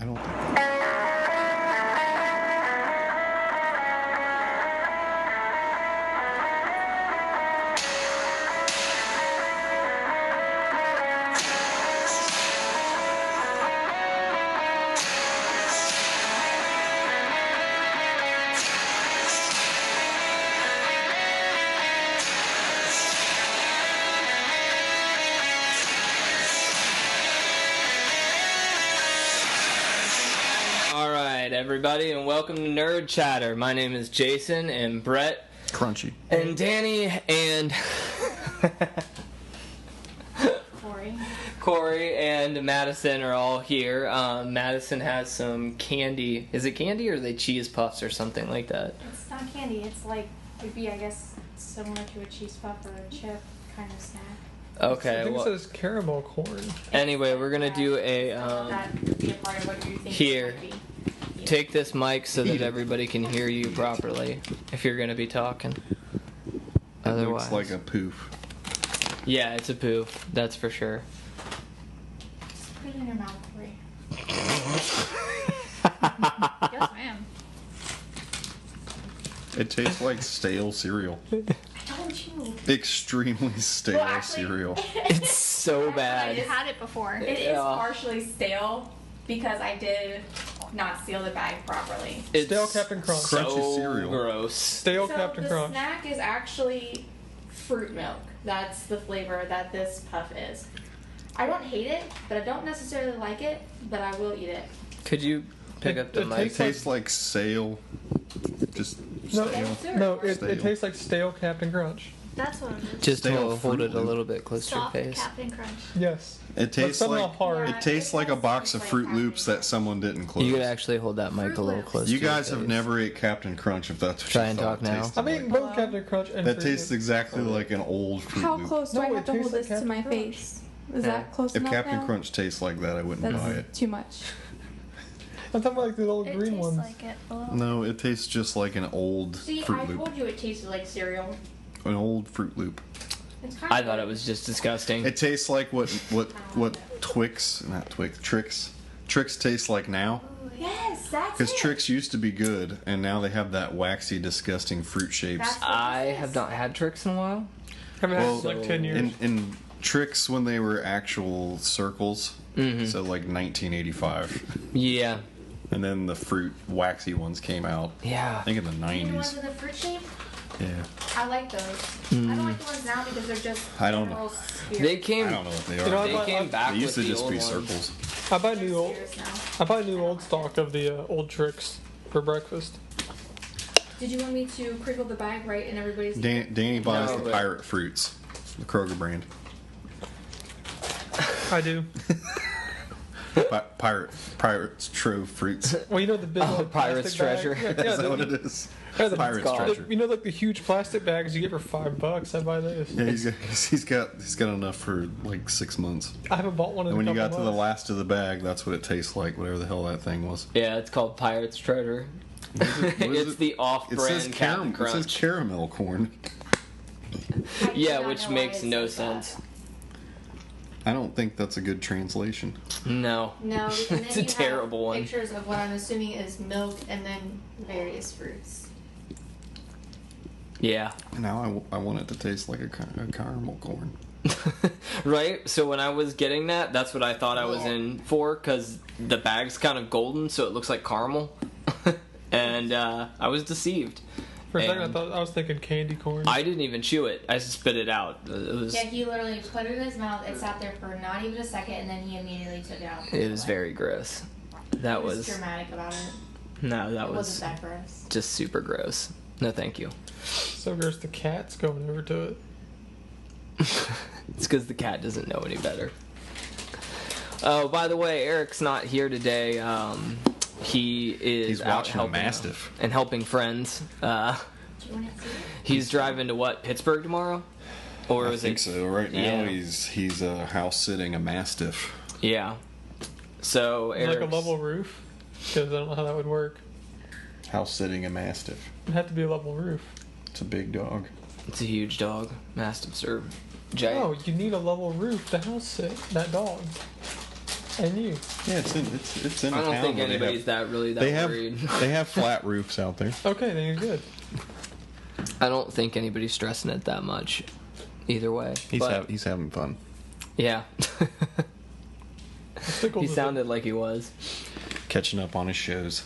I don't think. Everybody, and welcome to Nerd Chatter. My name is Jason, and Brett, Crunchy, and Danny, and Corey, and Madison are all here. Madison has some candy. Is it candy or are they cheese puffs or something like that? It's not candy. It's like, would be, I guess, similar to a cheese puff or a chip kind of snack. Okay, I think it says caramel corn. Anyway, we're gonna do a that would be a part of what you think here. it might be. Take this mic so that everybody can hear you properly if you're going to be talking. Otherwise, it looks like a poof. Yeah, it's a poof. That's for sure. Just put it in your mouth, Corey. Yes, ma'am. It tastes like stale cereal. I told you. Extremely stale Well, actually, cereal. It's so bad. I've had it before. It is partially stale because I did not seal the bag properly. It's Stale Captain Crunch. so Crunchy cereal. gross. Stale So Captain the Crunch. snack is actually fruit milk. That's the flavor that this puff is. I don't hate it, but I don't necessarily like it, but I will eat it. Could you pick up the It mic? It tastes like stale. Just No, stale. no, it Stale. tastes like stale Captain Crunch. That's what it is. Just Stale hold Fruit it a Loop. little bit closer to your Soft face. Captain Crunch. Yes. It tastes somehow like hard. it tastes like a box of Fruit Loops that someone didn't close. You could actually hold that mic a little Fruit Loops. closer. You to your guys have face. never ate Captain Crunch, if that's what Try you and thought talk it now. tasted I mean, like. both Captain Crunch and That Fruit tastes Loops. exactly like an old Fruit How Loop. close do No, I it have to hold tastes like this to my Captain Crunch. face? Is Yeah. that close If enough Captain now? Crunch tastes like that, I wouldn't That's buy it. too much. I'm talking about like the old It green tastes ones. like it a little. No, it tastes just like an old See, Fruit I Loop. told you it tasted like cereal. An old Fruit Loop. It's kind I of thought it was just disgusting. It tastes like what Trix tastes like now. Yes, that's Because it. Trix used to be good, and now they have that waxy, disgusting fruit shapes. That's what I this have is. not had Trix in a while. Haven't had Well, it in like 10 years. In Trix, when they were actual circles, Mm-hmm. so like 1985, Yeah. and then the fruit waxy ones came out. Yeah. I think in the You know the ones 90s. with the fruit shape? Yeah, I like those. I don't like the ones now because they're just I don't know. general spheres. They came. I don't know what they are. You know, They came back they used with to the just old be ones. circles. I buy They're new old. spheres now. I buy new old stock of the old Tricks for breakfast. Did you want me to crinkle the bag right in everybody's Danny buys No, the but- Pirate Fruits, the Kroger brand. I do. Pirates Trove Fruits. Well, you know the big like, Pirate's plastic Treasure. Bag? Yeah, Is that the, what it is? yeah, the, Pirate's called. Treasure. You know, like the huge plastic bags you get for $5. I buy those. Yeah, he's got enough for like 6 months. I haven't bought one in And when a you couple got to the months. last of the bag, that's what it tastes like, whatever the hell that thing was. Yeah, it's called Pirate's Treasure. What is It's it? the It says, off-brand Captain it says Crunch. caramel corn. I do Yeah, not which know why makes it no says that. sense. I don't think that's a good translation. No. No, and then It's a you terrible have one. pictures of what I'm assuming is milk and then various fruits. Yeah. Now I want it to taste like a caramel corn. Right? So when I was getting that, that's what I thought I was in for, because the bag's kind of golden, so it looks like caramel. And I was deceived. For a second, and- I was thinking candy corn. I didn't even chew it. I just spit it out. It was Yeah, he literally put it in his mouth. It sat there for not even a second, and then he immediately took it out. it was very gross. That He was was dramatic about it. no, that It was wasn't that gross. just super gross. No, thank you. So there's the cat's going over to it. It's because the cat doesn't know any better. Oh, by the way, Eric's not here today. He is He's out watching a helping Mastiff. and helping friends. Do you want to see it? He's driving to what, Pittsburgh tomorrow? Or I is think it? so. Right now Yeah. he's house sitting a Mastiff. Yeah. So It's like Eric's, a level roof. Because I don't know how that would work. House sitting a Mastiff. It'd have to be a level roof. It's a big dog. It's a huge dog. Mastiffs are giant. Oh, you need a level roof to house sit that dog. And you. Yeah, it's in I don't town. think where they anybody's really that they have worried. they have flat roofs out there. Okay, then you're good. I don't think anybody's stressing it that much. Either way. But, He's having fun. yeah. Stickles He is sounded like he was. Catching up on his shows.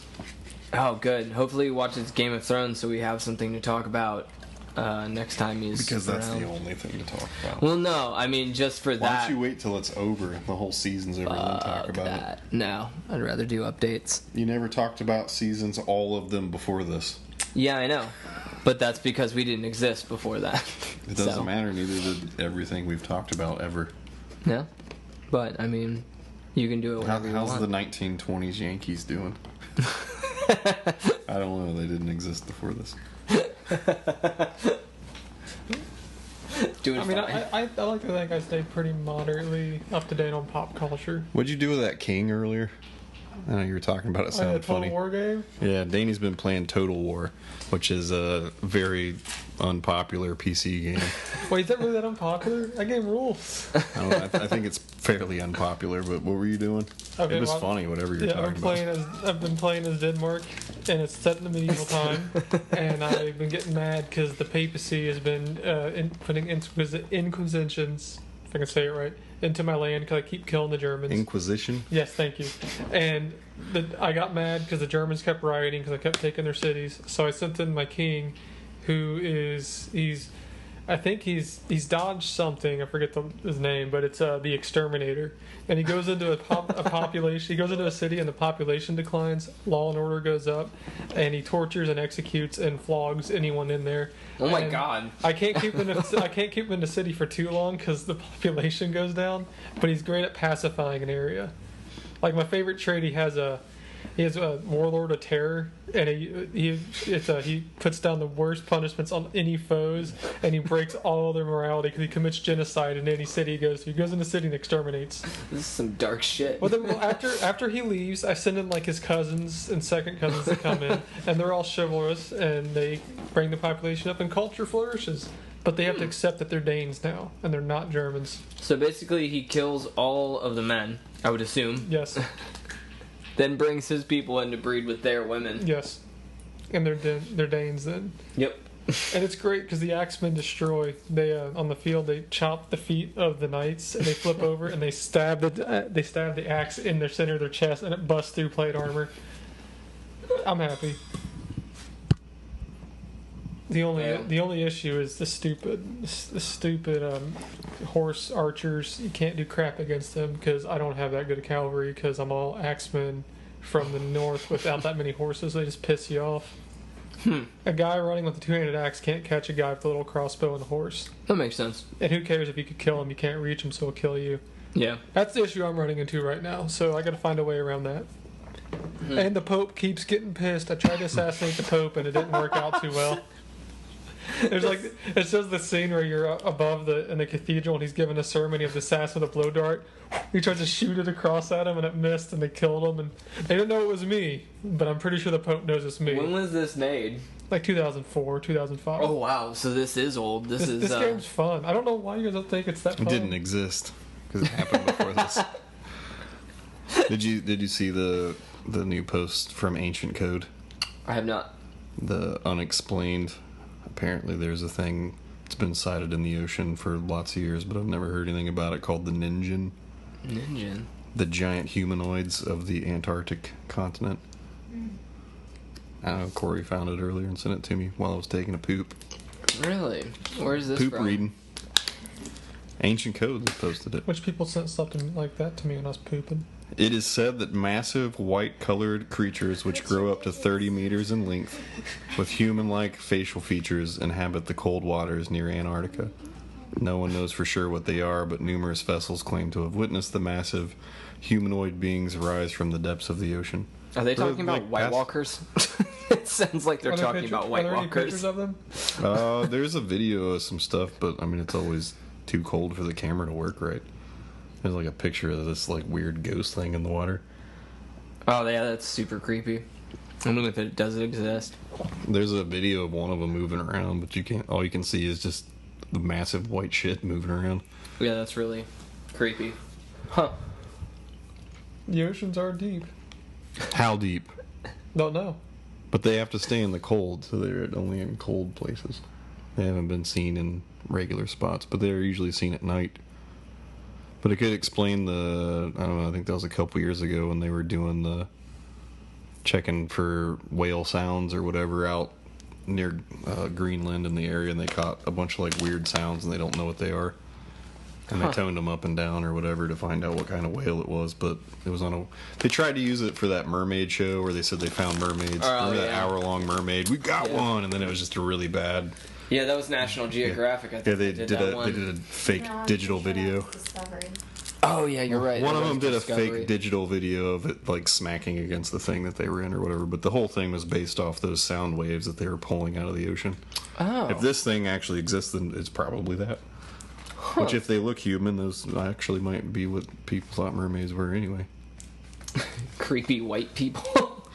Oh, good. Hopefully he watches Game of Thrones so we have something to talk about next time he's Because that's around. the only thing to talk about. Well, no. I mean, just for Why that. don't you wait till it's over, the whole season's over, and then talk about that. No. I'd rather do updates. it? You never talked about seasons, all of them before this. Yeah, I know. But that's because we didn't exist before that. It doesn't So, matter, neither did everything we've talked about ever. No. But, I mean, you can do it whenever you How's want. the 1920s Yankees doing? I don't know, they didn't exist before this. Doing I mean, fine. I like to think I stay pretty moderately up to date on pop culture. What'd you do with that king earlier? I know you were talking about it. Oh, yeah, Sounded Total funny. War game? Yeah, Danny's been playing Total War, which is a very unpopular PC game. Wait, is that really that unpopular? That game rules. I don't know, I think it's fairly unpopular, but what were you doing? Okay, It was well, funny, whatever you're Yeah, talking about. I've been playing as Denmark, and it's set in the medieval time, and I've been getting mad because the papacy has been putting inquisitions, if I can say it right, into my land because I keep killing the Germans. Inquisition? Yes, thank you. And I got mad because the Germans kept rioting because I kept taking their cities. So I sent in my king, who is I think he's dodged something. I forget his name, but it's the exterminator. And he goes into a population. He goes into a city, and the population declines. Law and order goes up, and he tortures and executes and flogs anyone in there. Oh my And god. I can't keep him in the city for too long because the population goes down. But he's great at pacifying an area. Like my favorite trait, he has a warlord of terror, and he puts down the worst punishments on any foes, and he breaks all their morality because he commits genocide in any city he goes to. He goes in the city and exterminates. This is some dark shit. Well, after he leaves, I send in like his cousins and second cousins to come in, and they're all chivalrous, and they bring the population up, and culture flourishes. But they have to accept that they're Danes now, and they're not Germans. So basically, he kills all of the men, I would assume. Yes, Then brings his people in to breed with their women. yes, and they're Danes then. Yep. And it's great because the axemen destroy. They on the field they chop the feet of the knights and they flip over and they stab the axe in their center of their chest and it busts through plate armor. I'm happy. The only issue is the stupid horse archers. You can't do crap against them because I don't have that good a cavalry because I'm all axemen from the north without that many horses. They just piss you off. A guy running with a two-handed axe can't catch a guy with a little crossbow and a horse. That makes sense. And who cares if you could kill him? You can't reach him, so he'll kill you. Yeah. That's the issue I'm running into right now. So I got to find a way around that. And the Pope keeps getting pissed. I tried to assassinate the Pope, and it didn't work out too well. There's like it shows the scene where you're above in the cathedral and he's giving a sermon. He has the assassin with a blow dart. He tries to shoot it across at him and it missed and they killed him. And they didn't know it was me, but I'm pretty sure the Pope knows it's me. When was this made? Like 2004, 2005. Oh wow, so this is old. This is This game's fun. I don't know why you guys don't think it's that fun. It didn't exist because it happened before this. Did you see the new post from Ancient Code? I have not. The unexplained. Apparently, there's a thing. It's been sighted in the ocean for lots of years, but I've never heard anything about it. Called the Ninjin. Ninja. The giant humanoids of the Antarctic continent. I don't know. Corey found it earlier and sent it to me while I was taking a poop. Really? Where's this Poop from? reading. Ancient Codes posted it. Which people sent something like that to me when I was pooping. It is said that massive white-colored creatures which grow up to 30 meters in length with human-like facial features inhabit the cold waters near Antarctica. No one knows for sure what they are, but numerous vessels claim to have witnessed the massive humanoid beings rise from the depths of the ocean. Are they talking about like White past- Walkers? It sounds like they're Are there talking about White Are there any Walkers. pictures of them? There's a video of some stuff, but I mean, it's always too cold for the camera to work right. There's like a picture of this like weird ghost thing in the water. Oh yeah, that's super creepy. I don't know if it does exist. There's a video of one of them moving around, but you can't. All you can see is just the massive white shit moving around. Yeah, that's really creepy. Huh. The oceans are deep. How deep? Don't know. But they have to stay in the cold, so they're only in cold places. They haven't been seen in regular spots, but they're usually seen at night. But it could explain I don't know, I think that was a couple years ago when they were doing the checking for whale sounds or whatever out near Greenland in the area, and they caught a bunch of like weird sounds and they don't know what they are. And they toned them up and down or whatever to find out what kind of whale it was, but it was on a... They tried to use it for that mermaid show where they said they found mermaids. Remember that hour-long mermaid? We got one! And then it was just a really bad... Yeah, that was National Geographic. I think they did did that a one. they did a fake No, I'm digital pretty sure video. that's Discovery. Oh yeah, you're right. One That of them was did Discovery. a fake digital video of it like smacking against the thing that they were in or whatever, but the whole thing was based off those sound waves that they were pulling out of the ocean. Oh. If this thing actually exists, then it's probably that. Which, if they look human, those actually might be what people thought mermaids were anyway. Creepy white people.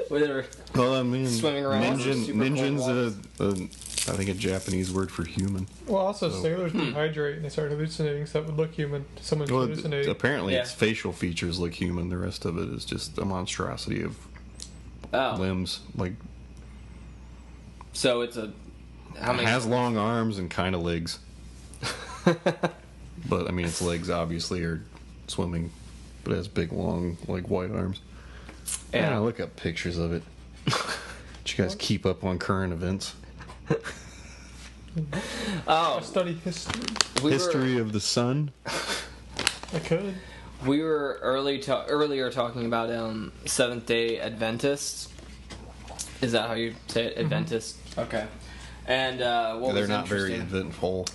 Whatever. Well, I mean, Swimming around with super cold ninjin's I think a Japanese word for human. Well, also sailors dehydrate and they start hallucinating, so that would look human to someone who's Well, hallucinating. apparently Yeah. its facial features look human. The rest of it is just a monstrosity of Oh. limbs. Like, So it's a. How it many? has long arms and kind of legs. But, I mean, its legs obviously are swimming. But it has big, long, like, white arms. Yeah, look up pictures of it. Did you guys keep up on current events? I Oh, study history. History of the sun? I could. We were earlier talking about Seventh Day Adventists. Is that how you say it? Adventist. Okay. And what They're was not very interesting- eventful.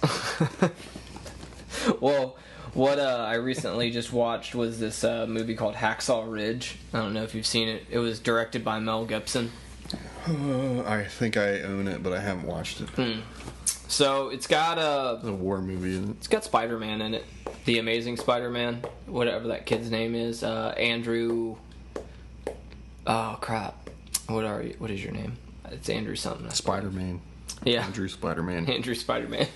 Well, what I recently just watched was this movie called Hacksaw Ridge. I don't know if you've seen it. It was directed by Mel Gibson. I think I own it, but I haven't watched it. So it's got It's a war movie, isn't it? it's got Spider-Man in it, the Amazing Spider-Man, whatever that kid's name is, Andrew. Oh crap! What is your name? It's Andrew something. Spider-Man. Yeah, Andrew Spider-Man. Andrew Spider-Man.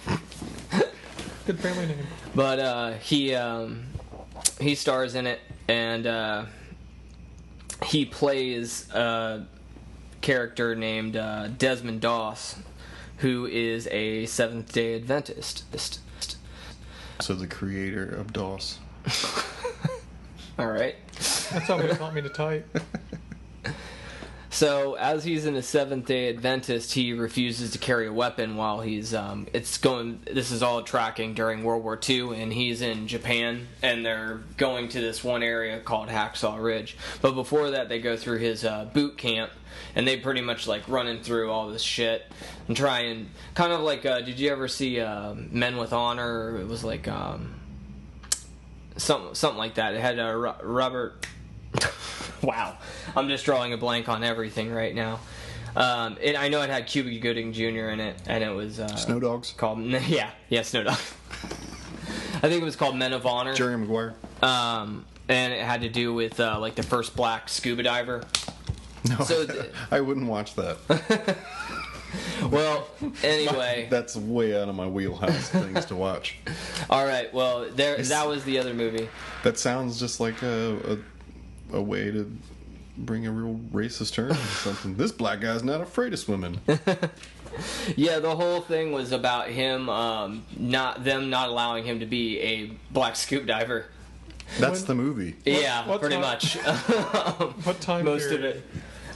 Good family name. But he stars in it, and he plays a character named Desmond Doss, who is a Seventh-day Adventist. So the creator of DOS. All right. That's how they taught me to type. So as he's in a Seventh-day Adventist, he refuses to carry a weapon while he's this is all tracking during World War II, and he's in Japan, and they're going to this one area called Hacksaw Ridge. But before that, they go through his boot camp, and they pretty much like running through all this shit and try and kind of like did you ever see Men with Honor? It was like something like that. It had Robert. Wow, I'm just drawing a blank on everything right now. I know it had Cuba Gooding Jr. in it, and it was Snow Dogs. called Snow Dog. I think it was called Men of Honor. Jerry Maguire. And it had to do with like the first black scuba diver. No, So I wouldn't watch that. Well, anyway, That's way out of my wheelhouse things to watch. all right. Well, that was the other movie. That sounds just like a way to bring a real racist term into something. This black guy's not afraid of swimming. Yeah, the whole thing was about him not allowing him to be a black scuba diver. That's the movie. Yeah, what pretty time- much. What time Most period? of it.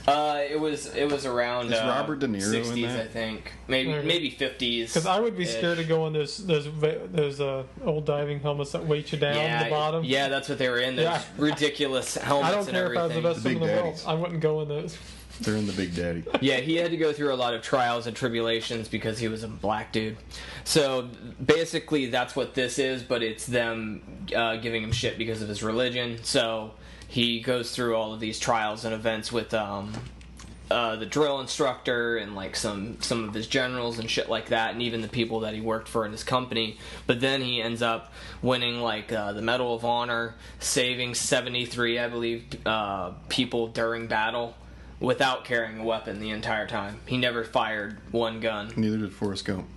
It was around Is Robert De Niro in 60s, that? I think. Maybe 50s. Because I would be scared to go on those old diving helmets that weight you down yeah, the bottom. Yeah, that's what they were in. Those Yeah. ridiculous helmets I don't and care if I was the everything. best The swimmer in Big the world. Daddies. I wouldn't go in those. They're in the Big Daddy. Yeah, he had to go through a lot of trials and tribulations because he was a black dude. So basically, that's what this is, but it's them giving him shit because of his religion. So he goes through all of these trials and events with the drill instructor and like some of his generals and shit like that, and even the people that he worked for in his company. But then he ends up winning like the Medal of Honor, saving 73, I believe, people during battle without carrying a weapon the entire time. He never fired one gun. Neither did Forrest Gump.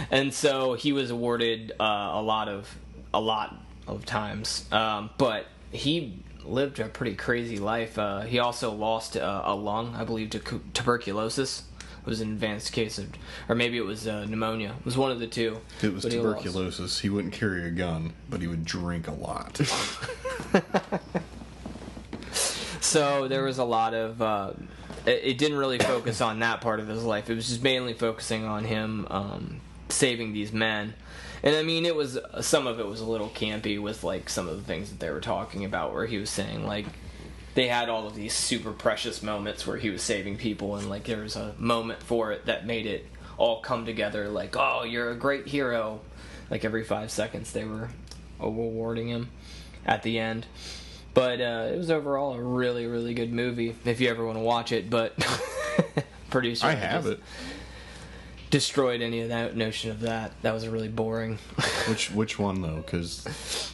And so he was awarded a lot of times. But he lived a pretty crazy life. He also lost a lung, I believe, to tuberculosis. It was an advanced case of, or maybe it was pneumonia. It was one of the two. It was But he lost. tuberculosis. He wouldn't carry a gun, but he would drink a lot. So there was a lot of. It didn't really focus on that part of his life. It was just mainly focusing on him saving these men. And I mean, it was some of it was a little campy with like some of the things that they were talking about, where he was saying like they had all of these super precious moments where he was saving people, and like there was a moment for it that made it all come together. Like, oh, you're a great hero. Like every 5 seconds they were awarding him at the end. But it was overall a really, really good movie if you ever want to watch it. But producer, I have it. destroyed any of that notion of that. That was really boring. Which one though? Because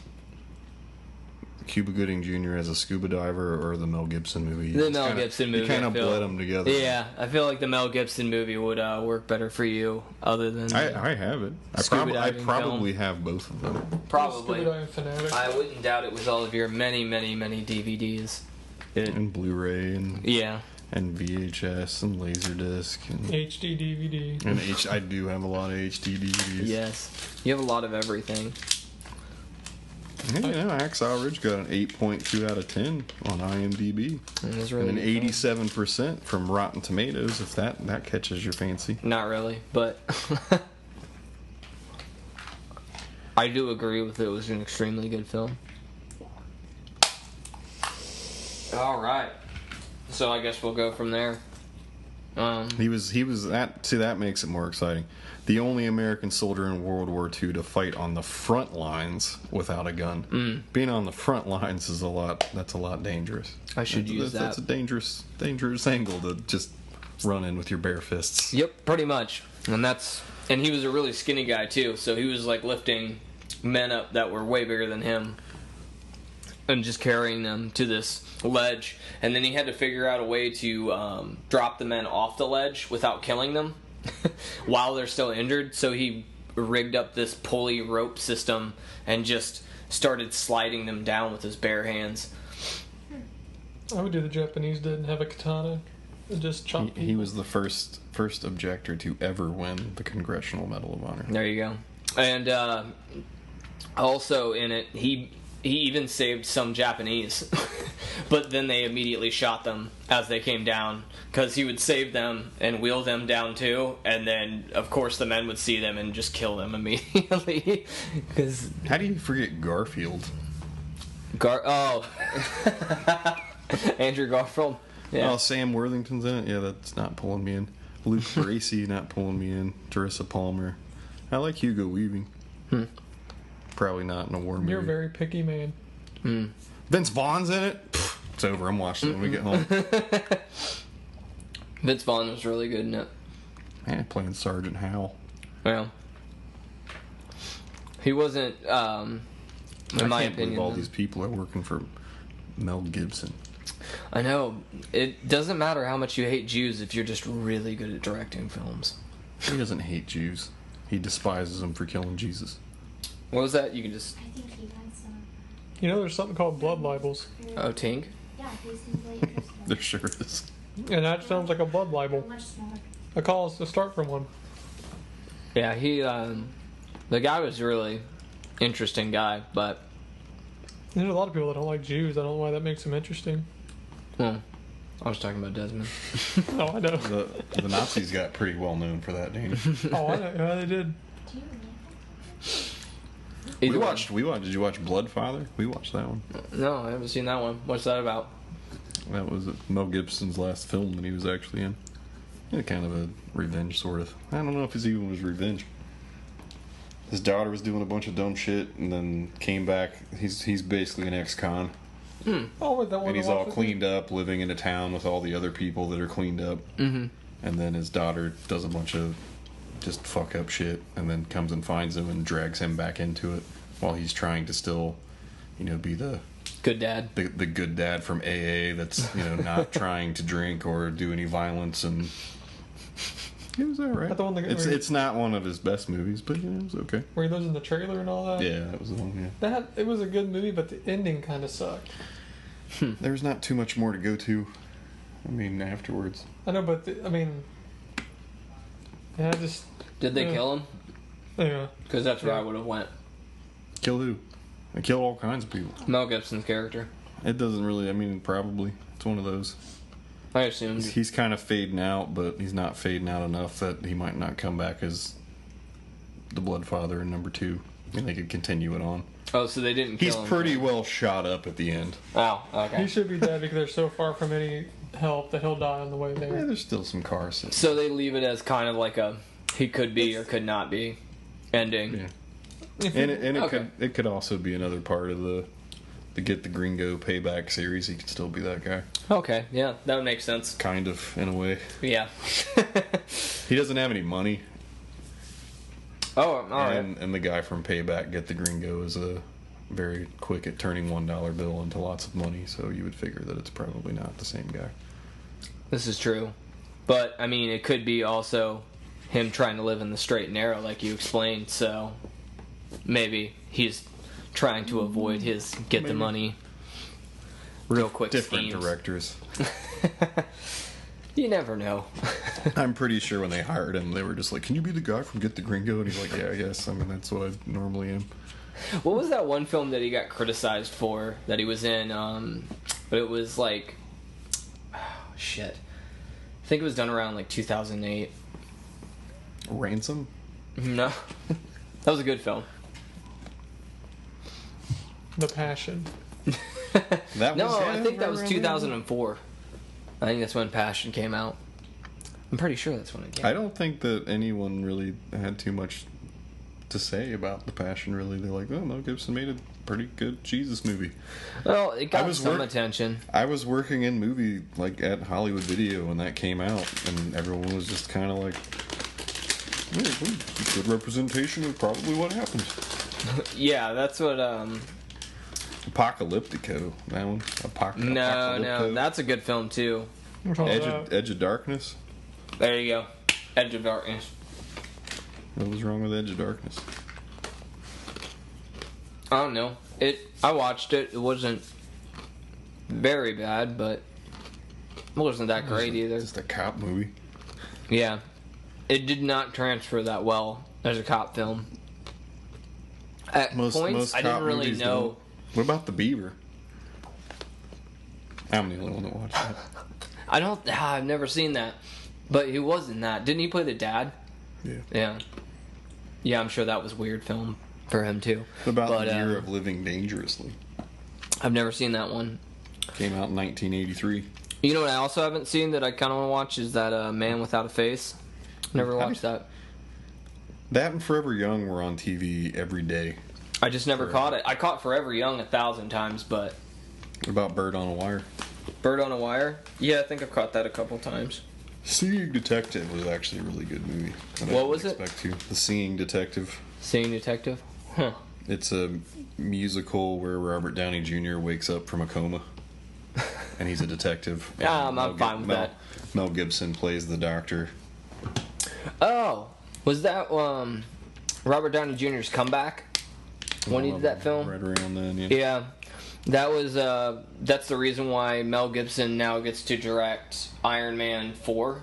Cuba Gooding Jr. as a scuba diver, or the Mel Gibson movie? The Mel Gibson movie. You kind I of feel. bled them together. Yeah, I feel like the Mel Gibson movie would work better for you, other than I have it. I Scuba diving probably have both of them. probably. Scuba diving fanatic. I wouldn't doubt it with all of your many, many, many DVDs. And Blu-ray and Yeah. VHS and Laserdisc and HD DVD. I do have a lot of HD DVDs. Yes. You have a lot of everything. Yeah, Hacksaw Ridge got an 8.2 out of 10 on IMDb. It was really And an good 87% from Rotten Tomatoes, if that catches your fancy. film. Not really, but I do agree with it was an extremely good film. All right. So I guess we'll go from there. He was that makes it more exciting. The only American soldier in World War II to fight on the front lines without a gun. Being on the front lines is a lot dangerous. I should use that. That's a dangerous angle to just run in with your bare fists. Yep, pretty much. And he was a really skinny guy too, so he was like lifting men up that were way bigger than him and just carrying them to this ledge. And then he had to figure out a way to drop the men off the ledge without killing them while they're still injured. So he rigged up this pulley rope system and just started sliding them down with his bare hands. I would do the Japanese did and have a katana and just chop He was the first objector to ever win the Congressional Medal of Honor. There you go. And also in it, he even saved some Japanese, but then they immediately shot them as they came down, because he would save them and wheel them down too, and then of course the men would see them and just kill them immediately. Because How do you forget Garfield? Andrew Garfield. Yeah. Oh, Sam Worthington's in it? Yeah, that's not pulling me in. Luke Bracey, not pulling me in. Teresa Palmer. I like Hugo Weaving. Probably not in a war movie. You're a very picky man. Vince Vaughn's in it? Pfft, it's over. I'm watching it when we get home. Vince Vaughn was really good in it. Man, playing Sergeant Howell. Well, he wasn't, in I my can't believe opinion. all these people are working for Mel Gibson. I know. It doesn't matter how much you hate Jews if you're just really good at directing films. He doesn't hate Jews. He despises them for killing Jesus. What was that? You can just... I think he likes them. You know, there's something called blood libels, Oh, Tink? Yeah, he seems really interesting. There sure is. and that sounds like a blood libel. Much smaller. A call us to start from one. Yeah, he, the guy was a really interesting guy, but, There's a lot of people that don't like Jews. I don't know why that makes them interesting. well, I was talking about Desmond. Oh, I know. The Nazis got pretty well known for that, Danny. Oh, I know. Yeah, they did. Do you know him? We Either watched. Did you watch Bloodfather? We watched that one. one. No, I haven't seen that one. What's that about? That was Mel Gibson's last film that he was actually in. Yeah, kind of a revenge, sort of. I don't know if it's even was revenge. His daughter was doing a bunch of dumb shit, and then came back. He's basically an ex-con, Oh, wait, that one. and he's I all watched with cleaned up, living in a town with all the other people that are cleaned up. Mm-hmm. And then his daughter does a bunch of just fuck up shit, and then comes and finds him and drags him back into it while he's trying to still, be the Good dad. the good dad from AA that's not trying to drink or do any violence, and It was alright. That the one that- It's not one of his best movies, but it was okay. Where he lives in the trailer and all that. Yeah, that was the one. Yeah. It was a good movie, but the ending kind of sucked. There's not too much more to go to. I mean, afterwards. I know, but yeah, just Did they Yeah. kill him? yeah. Because that's where Yeah. I would have went. Kill who? They killed all kinds of people. Mel Gibson's character. It doesn't really. I mean, probably it's one of those. I assumed. He's kind of fading out, but he's not fading out enough that he might not come back as the Bloodfather in number 2, and they could continue it on. Oh, so they didn't kill He's him. pretty well shot up at the end. Oh, okay. He should be dead because they're so far from any help that he'll die on the way Yeah, there. there's still some cars. So they leave it as kind of like a he could be or could not be ending. Yeah. And it could also be another part of the Get the Gringo Payback series. He could still be that guy. Okay, yeah, that would make sense. Kind of, in a way. Yeah. He doesn't have any money. Oh, all right. And the guy from Payback, Get the Gringo, is very quick at turning $1 bill into lots of money, so you would figure that it's probably not the same guy. This is true. But, I mean, it could be also him trying to live in the straight and narrow, like you explained, so maybe he's trying to avoid his get the Maybe. money real quick Different schemes. directors. You never know. I'm pretty sure when they hired him, they were just like, "Can you be the guy from Get the Gringo?" And he's like, "Yeah, I guess. I mean, that's what I normally am." What was that one film that he got criticized for that he was in? But it was like, oh, shit. I think it was done around like 2008. Ransom? No, that was a good film. The Passion. That No, was, I think that was around there. 2004. I think that's when Passion came out. I'm pretty sure that's when it came I out. don't think that anyone really had too much to say about The Passion, really. They're like, "Oh, Mel Gibson made a pretty good Jesus movie." Well, it got was some work- attention. I was working in movie, like, at Hollywood Video when that came out, and everyone was just kind of like, "Yeah, good representation of probably what happened." Yeah, that's what. Apocalyptico, that one. No, Apocalypto. that's a good film too. Which one was Edge that? Edge of Darkness. There you go, Edge of Darkness. What was wrong with Edge of Darkness? I don't know. I watched it. It wasn't very bad, but it wasn't that great either. Just a cop movie. Yeah, it did not transfer that well as a cop film. At points, I didn't cop really movies know. don't. What about The Beaver? I'm the only one that watched that. I've never seen that, but he was in that. Didn't he play the dad? Yeah. Yeah, I'm sure that was a weird film for him too. What about But, The Year of Living Dangerously? I've never seen that one. Came out in 1983. You know what I also haven't seen that I kind of want to watch is that Man Without a Face. Never Have watched you? that. That and Forever Young were on TV every day. I just never caught it. I caught Forever Young 1,000 times, but What about Bird on a Wire? Bird on a Wire? Yeah, I think I've caught that a couple times. Seeing Detective was actually a really good movie. that I What didn't was it? expect to. The Seeing Detective. Seeing Detective? Huh. It's a musical where Robert Downey Jr. wakes up from a coma. And he's a detective. Yeah, And I'm fine with that. Mel Gibson plays the doctor. Oh, was that Robert Downey Jr.'s comeback when he did that film? Right around then, yeah. Yeah, that was that's the reason why Mel Gibson now gets to direct Iron Man 4,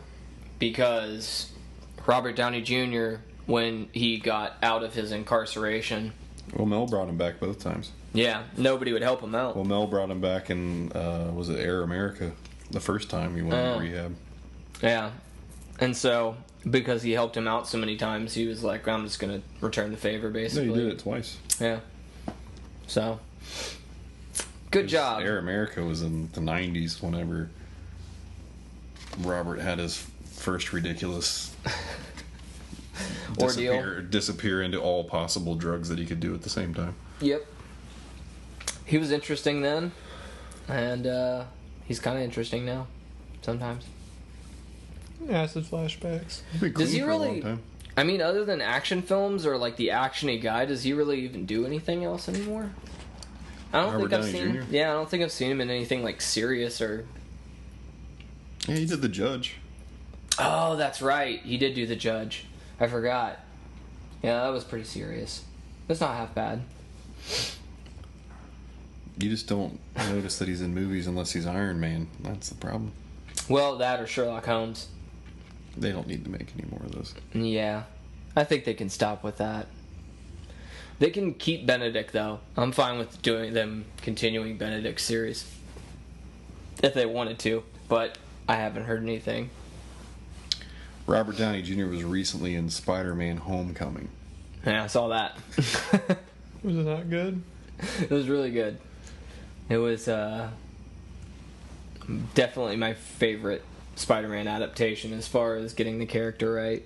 because Robert Downey Jr., when he got out of his incarceration, Well, Mel brought him back both times. yeah, nobody would help him out. Well, Mel brought him back in, was it Air America? The first time he went Oh. to rehab. Yeah, and so because he helped him out so many times, he was like, I'm just gonna return the favor, No, basically. he did it twice. Yeah. So, good job. Air America was in the 90s whenever Robert had his first ridiculous Ordeal. disappear into all possible drugs that he could do at the same time. Yep. He was interesting then, and he's kind of interesting now, sometimes. Acid flashbacks. He's been Does clean he for a long really? time. I mean, other than action films or like the actiony guy, does he really even do anything else anymore? I don't Robert think I've Downey seen. Jr.? Yeah, I don't think I've seen him in anything like serious or. Yeah, he did The Judge. Oh, that's right. He did do the judge. I forgot. Yeah, that was pretty serious. That's not half bad. You just don't notice that he's in movies unless he's Iron Man. That's the problem. Well, that or Sherlock Holmes. They don't need to make any more of those. Yeah. I think they can stop with that. They can keep Benedict, though. I'm fine with them continuing Benedict's series. If they wanted to. But I haven't heard anything. Robert Downey Jr. was recently in Spider-Man Homecoming. Yeah, I saw that. Was it not good? It was really good. It was definitely my favorite Spider-Man adaptation as far as getting the character right.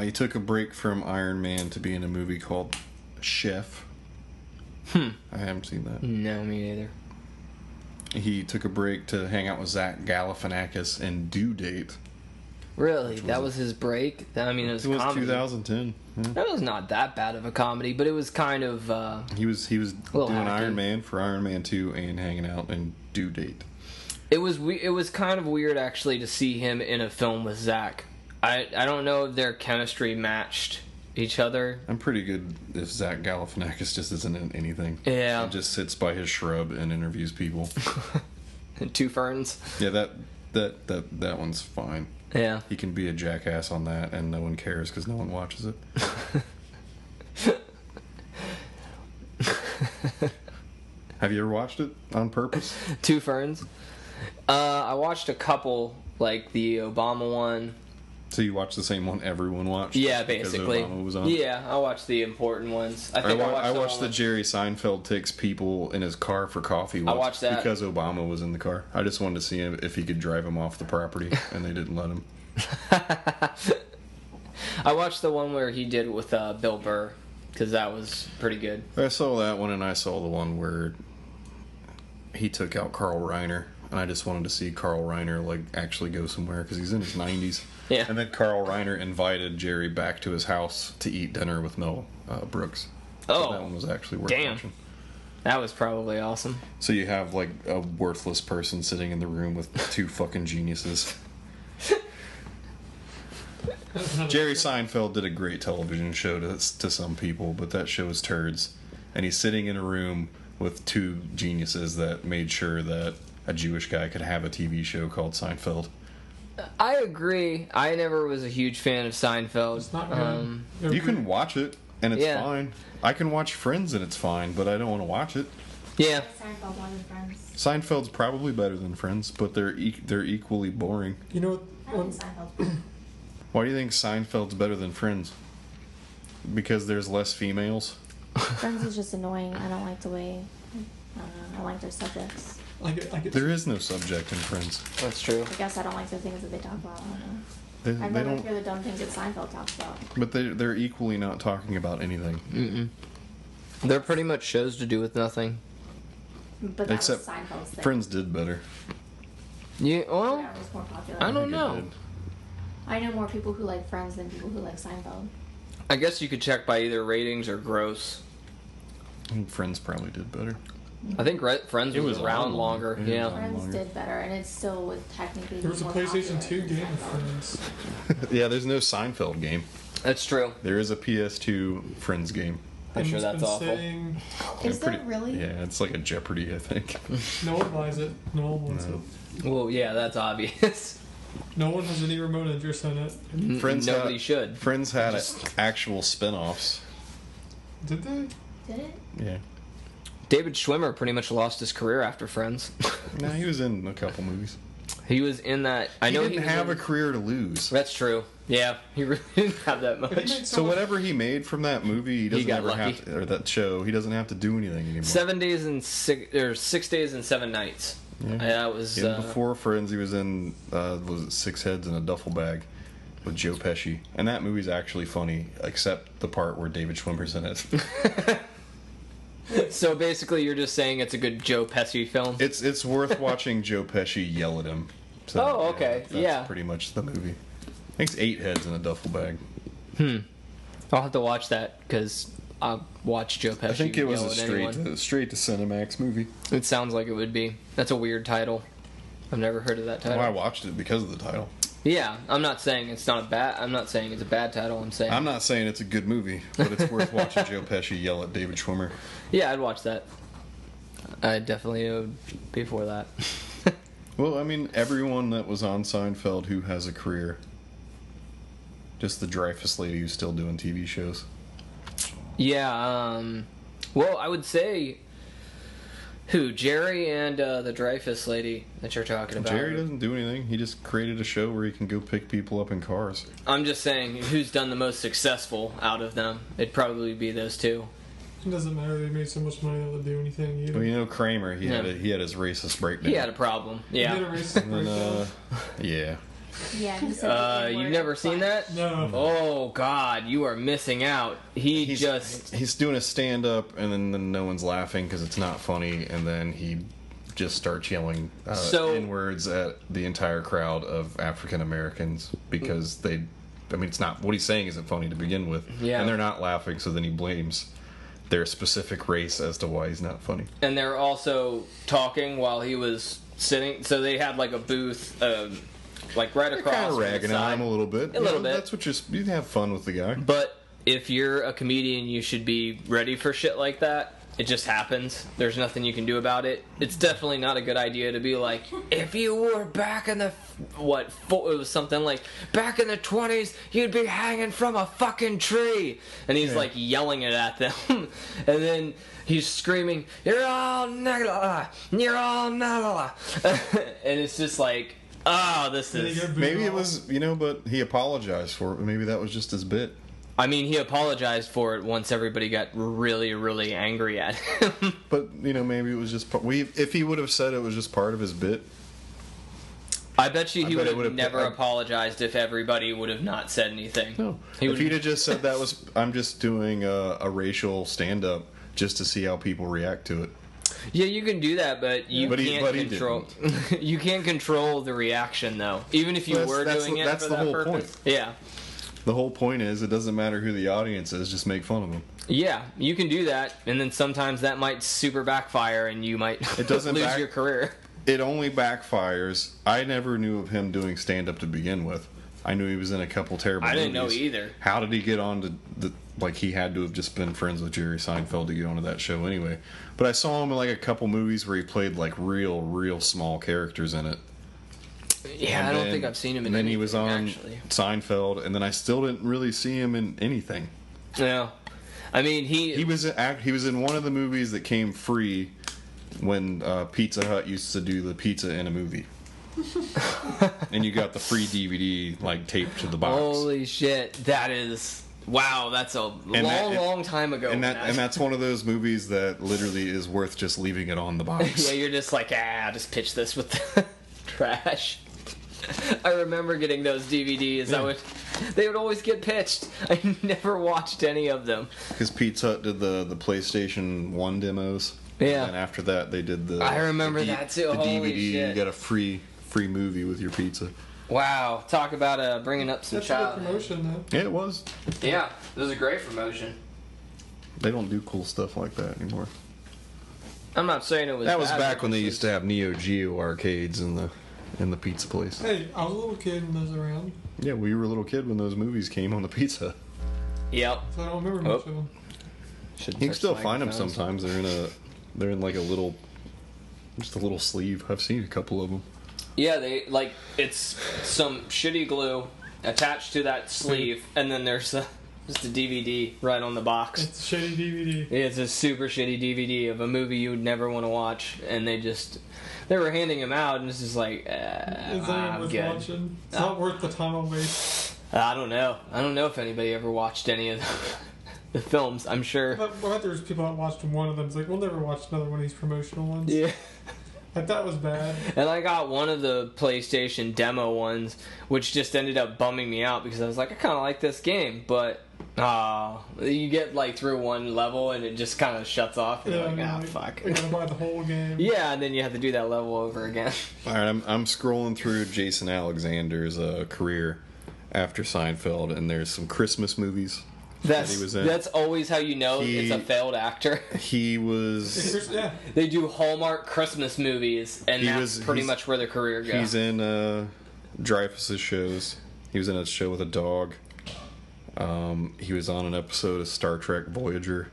He took a break from Iron Man to be in a movie called Chef. I haven't seen that. No, me neither. He took a break to hang out with Zach Galifianakis in Due Date. Really? That was his break? I mean, it was comedy. 2010. Yeah. That was not that bad of a comedy, but it was kind of... He was doing hacky. Iron Man for Iron Man 2 and hanging out in Due Date. It was kind of weird, actually, to see him in a film with Zach. I don't know if their chemistry matched each other. I'm pretty good if Zach Galifianakis just isn't in anything. Yeah. He just sits by his shrub and interviews people. Two Ferns. Yeah, that one's fine. Yeah. He can be a jackass on that, and no one cares because no one watches it. Have you ever watched it on purpose? Two Ferns. I watched a couple, like the Obama one. So you watched the same one everyone watched? Yeah, because basically. Obama was on? Yeah, I watched the important ones. I watched the Jerry Seinfeld takes people in his car for coffee once. I watched that. Because Obama was in the car. I just wanted to see him if he could drive him off the property, and they didn't let him. I watched the one where he did it with Bill Burr, because that was pretty good. I saw that one, and I saw the one where he took out Carl Reiner, and I just wanted to see Carl Reiner like actually go somewhere because he's in his 90s. Yeah. And then Carl Reiner invited Jerry back to his house to eat dinner with Mel Brooks. Oh, So that one was actually worth damn. watching. That was probably awesome. So you have like a worthless person sitting in the room with two fucking geniuses. Jerry Seinfeld did a great television show to some people, but that show is turds. And he's sitting in a room with two geniuses that made sure that a Jewish guy could have a TV show called Seinfeld. I agree. I never was a huge fan of Seinfeld. It's not good. You can watch it, and it's Yeah. fine. I can watch Friends, and it's fine, but I don't want to watch it. Yeah. Seinfeld more than Friends. Seinfeld's probably better than Friends, but they're equally boring. You know I what? think Seinfeld's Why do you think Seinfeld's better than Friends? Because there's less females? Friends is just annoying. I don't like the way. I don't know. I like their subjects. I get There is no subject in Friends. That's true. I guess I don't like the things that they talk about. I don't know. They I'd rather don't, hear the dumb things that Seinfeld talks about. but they're equally not talking about anything. Mm-mm. They're pretty much shows to do with nothing. But that Except was Seinfeld's thing. Friends did better. Yeah, well, That was more popular. I don't think it know. did. I know more people who like Friends than people who like Seinfeld. I guess you could check by either ratings or gross. I think Friends probably did better. I think Friends It was, was around on longer. longer. It was Yeah. on. Friends longer. did better, and it still was technically There was a more PlayStation popular 2 than game of Seinfeld. Friends. Yeah, there's no Seinfeld game. That's true. There is a PS2 Friends game. I'm sure And that's it's been awful. saying Is I'm there really? Yeah, it's like a Jeopardy, I think. no one buys it. No one wants No. it. Well, yeah, that's obvious. No one has any remote interest in it. Friends Nobody had, should. Friends had actual spin-offs. Did they? Did it? Yeah. David Schwimmer pretty much lost his career after Friends. No, he was in a couple movies. He was in that. I know he didn't was have in- a career to lose. That's true. Yeah, he really didn't have that If he much. made So much- whatever he made from that movie, he doesn't got ever lucky. have to, or that show, he doesn't have to do anything anymore. 7 days and 6 days and 7 nights. Yeah. That was. And before Friends, he was in was it Six Heads in a Duffel Bag with Joe Pesci, and that movie's actually funny, except the part where David Schwimmer's in it. So basically, you're just saying it's a good Joe Pesci film. It's worth watching Joe Pesci yell at him. So, Oh, okay. That's Yeah. pretty much the movie. I think it's 8 heads in a duffel bag. I'll have to watch that because I'll watch Joe Pesci. I think it was yell a at anyone. straight to Cinemax movie. It sounds like it would be. That's a weird title. I've never heard of that title. Well, I watched it because of the title. Yeah, I'm not saying it's not a bad. I'm not saying it's a bad title. I'm saying. I'm not saying it's a good movie, but it's worth watching Joe Pesci yell at David Schwimmer. Yeah, I'd watch that. I definitely would be for that. Well, I mean, everyone that was on Seinfeld who has a career. Just the Dreyfus lady who's still doing TV shows. Yeah, well, I would say who? Jerry and the Dreyfus lady that you're talking about. Jerry doesn't do anything. He just created a show where he can go pick people up in cars. I'm just saying who's done the most successful out of them. It'd probably be those two. It doesn't matter. They made so much money they would do anything either. Well, you know, Kramer, he had his racist breakdown. He had a problem. He did Yeah. a racist And then, breakdown. yeah. Yeah, he said the N-word You've never at seen once. that? No. Oh God, you are missing out. He's doing a stand up, and then no one's laughing because it's not funny, and then he just starts yelling N-words at the entire crowd of African Americans because they. I mean, it's not what he's saying isn't funny to begin with, Yeah. and they're not laughing. So then he blames their specific race as to why he's not funny. And they're also talking while he was sitting. So they had like a booth, like right They're across. kind of from the ragging on side. him a little bit. A little bit. That's what you have fun with the guy. But if you're a comedian, you should be ready for shit like that. It just happens. There's nothing you can do about it. It's definitely not a good idea to be like, if you were back in the it was something like back in the 20s, you'd be hanging from a fucking tree, and he's like yelling it at them, and then he's screaming, "You're all nagala, you're all nagala," and it's just like, oh, this is. Maybe it was, but he apologized for it. Maybe that was just his bit. I mean, he apologized for it once everybody got really, really angry at him. But maybe it was just if he would have said it was just part of his bit. I bet you he bet would it have would've- never apologized if everybody would have not said anything. No, He if would- he'd have just said that was I'm just doing a racial stand up just to see how people react to it. Yeah, you can do that, but you But he can't control. You can't control the reaction, though. Even if you were doing it that's for the that whole purpose. point. Yeah, The whole point is it doesn't matter who the audience is, just make fun of them. yeah, you can do that, and then sometimes that might super backfire, and you might It doesn't lose your career. It only backfires. I never knew of him doing stand up to begin with. I knew he was in a couple terrible I movies. didn't know either. How did he get on to he had to have just been friends with Jerry Seinfeld to get onto that show anyway. But I saw him in like a couple movies where he played like real small characters in it. Yeah, And I don't then- think I've seen him in And then he was on actually. Seinfeld, and then I still didn't really see him in anything. Yeah, I mean He was in one of the movies that came free when Pizza Hut used to do the pizza in a movie. And you got the free DVD like taped to the box. Holy shit, that is wow! That's a long time ago. And that's one of those movies that literally is worth just leaving it on the box. Yeah, you're just like, just pitch this with the trash. I remember getting those DVDs. They would always get pitched. I never watched any of them. Because Pizza Hut did the PlayStation 1 demos. Yeah. And after that, they did the. I remember that too. The Holy DVD. shit. You got a free movie with your pizza. Wow, talk about bringing up some That's a good child. promotion, though. Yeah, it was. Yeah, it was a great promotion. They don't do cool stuff like that anymore. I'm not saying it was. That was bad, back but when they it's used to have Neo Geo arcades in the pizza place. Hey, I was a little kid when those were around, Yeah, we were a little kid when those movies came on the pizza. Yep. so I don't remember much of them. Should You can touch still the find them microphones. sometimes. They're in like just a little sleeve. I've seen a couple of them. Yeah, it's some shitty glue attached to that sleeve, and then there's just a DVD right on the box. It's a shitty DVD. It's a super shitty DVD of a movie you would never want to watch, and they were handing them out, and it's just like, It's not I'm even worth good. watching. It's not worth the time I'll waste. I don't know. I don't know if anybody ever watched any of the films. I'm sure. I bet there's people that watched one of them. It's like, we'll never watch another one of these promotional ones. Yeah. Like, that was bad. And I got one of the PlayStation demo ones, which just ended up bumming me out because I was like, I kind of like this game, but you get like through one level and it just kind of shuts off. And you're like, fuck. I gotta buy the whole game. Yeah, and then you have to do that level over again. All right, I'm scrolling through Jason Alexander's career after Seinfeld, and there's some Christmas movies that he was in. That's always how you know it's a failed actor. He was. Yeah. They do Hallmark Christmas movies, and that's pretty much where their career goes. He's in Dreyfuss's shows. He was in a show with a dog. He was on an episode of Star Trek Voyager.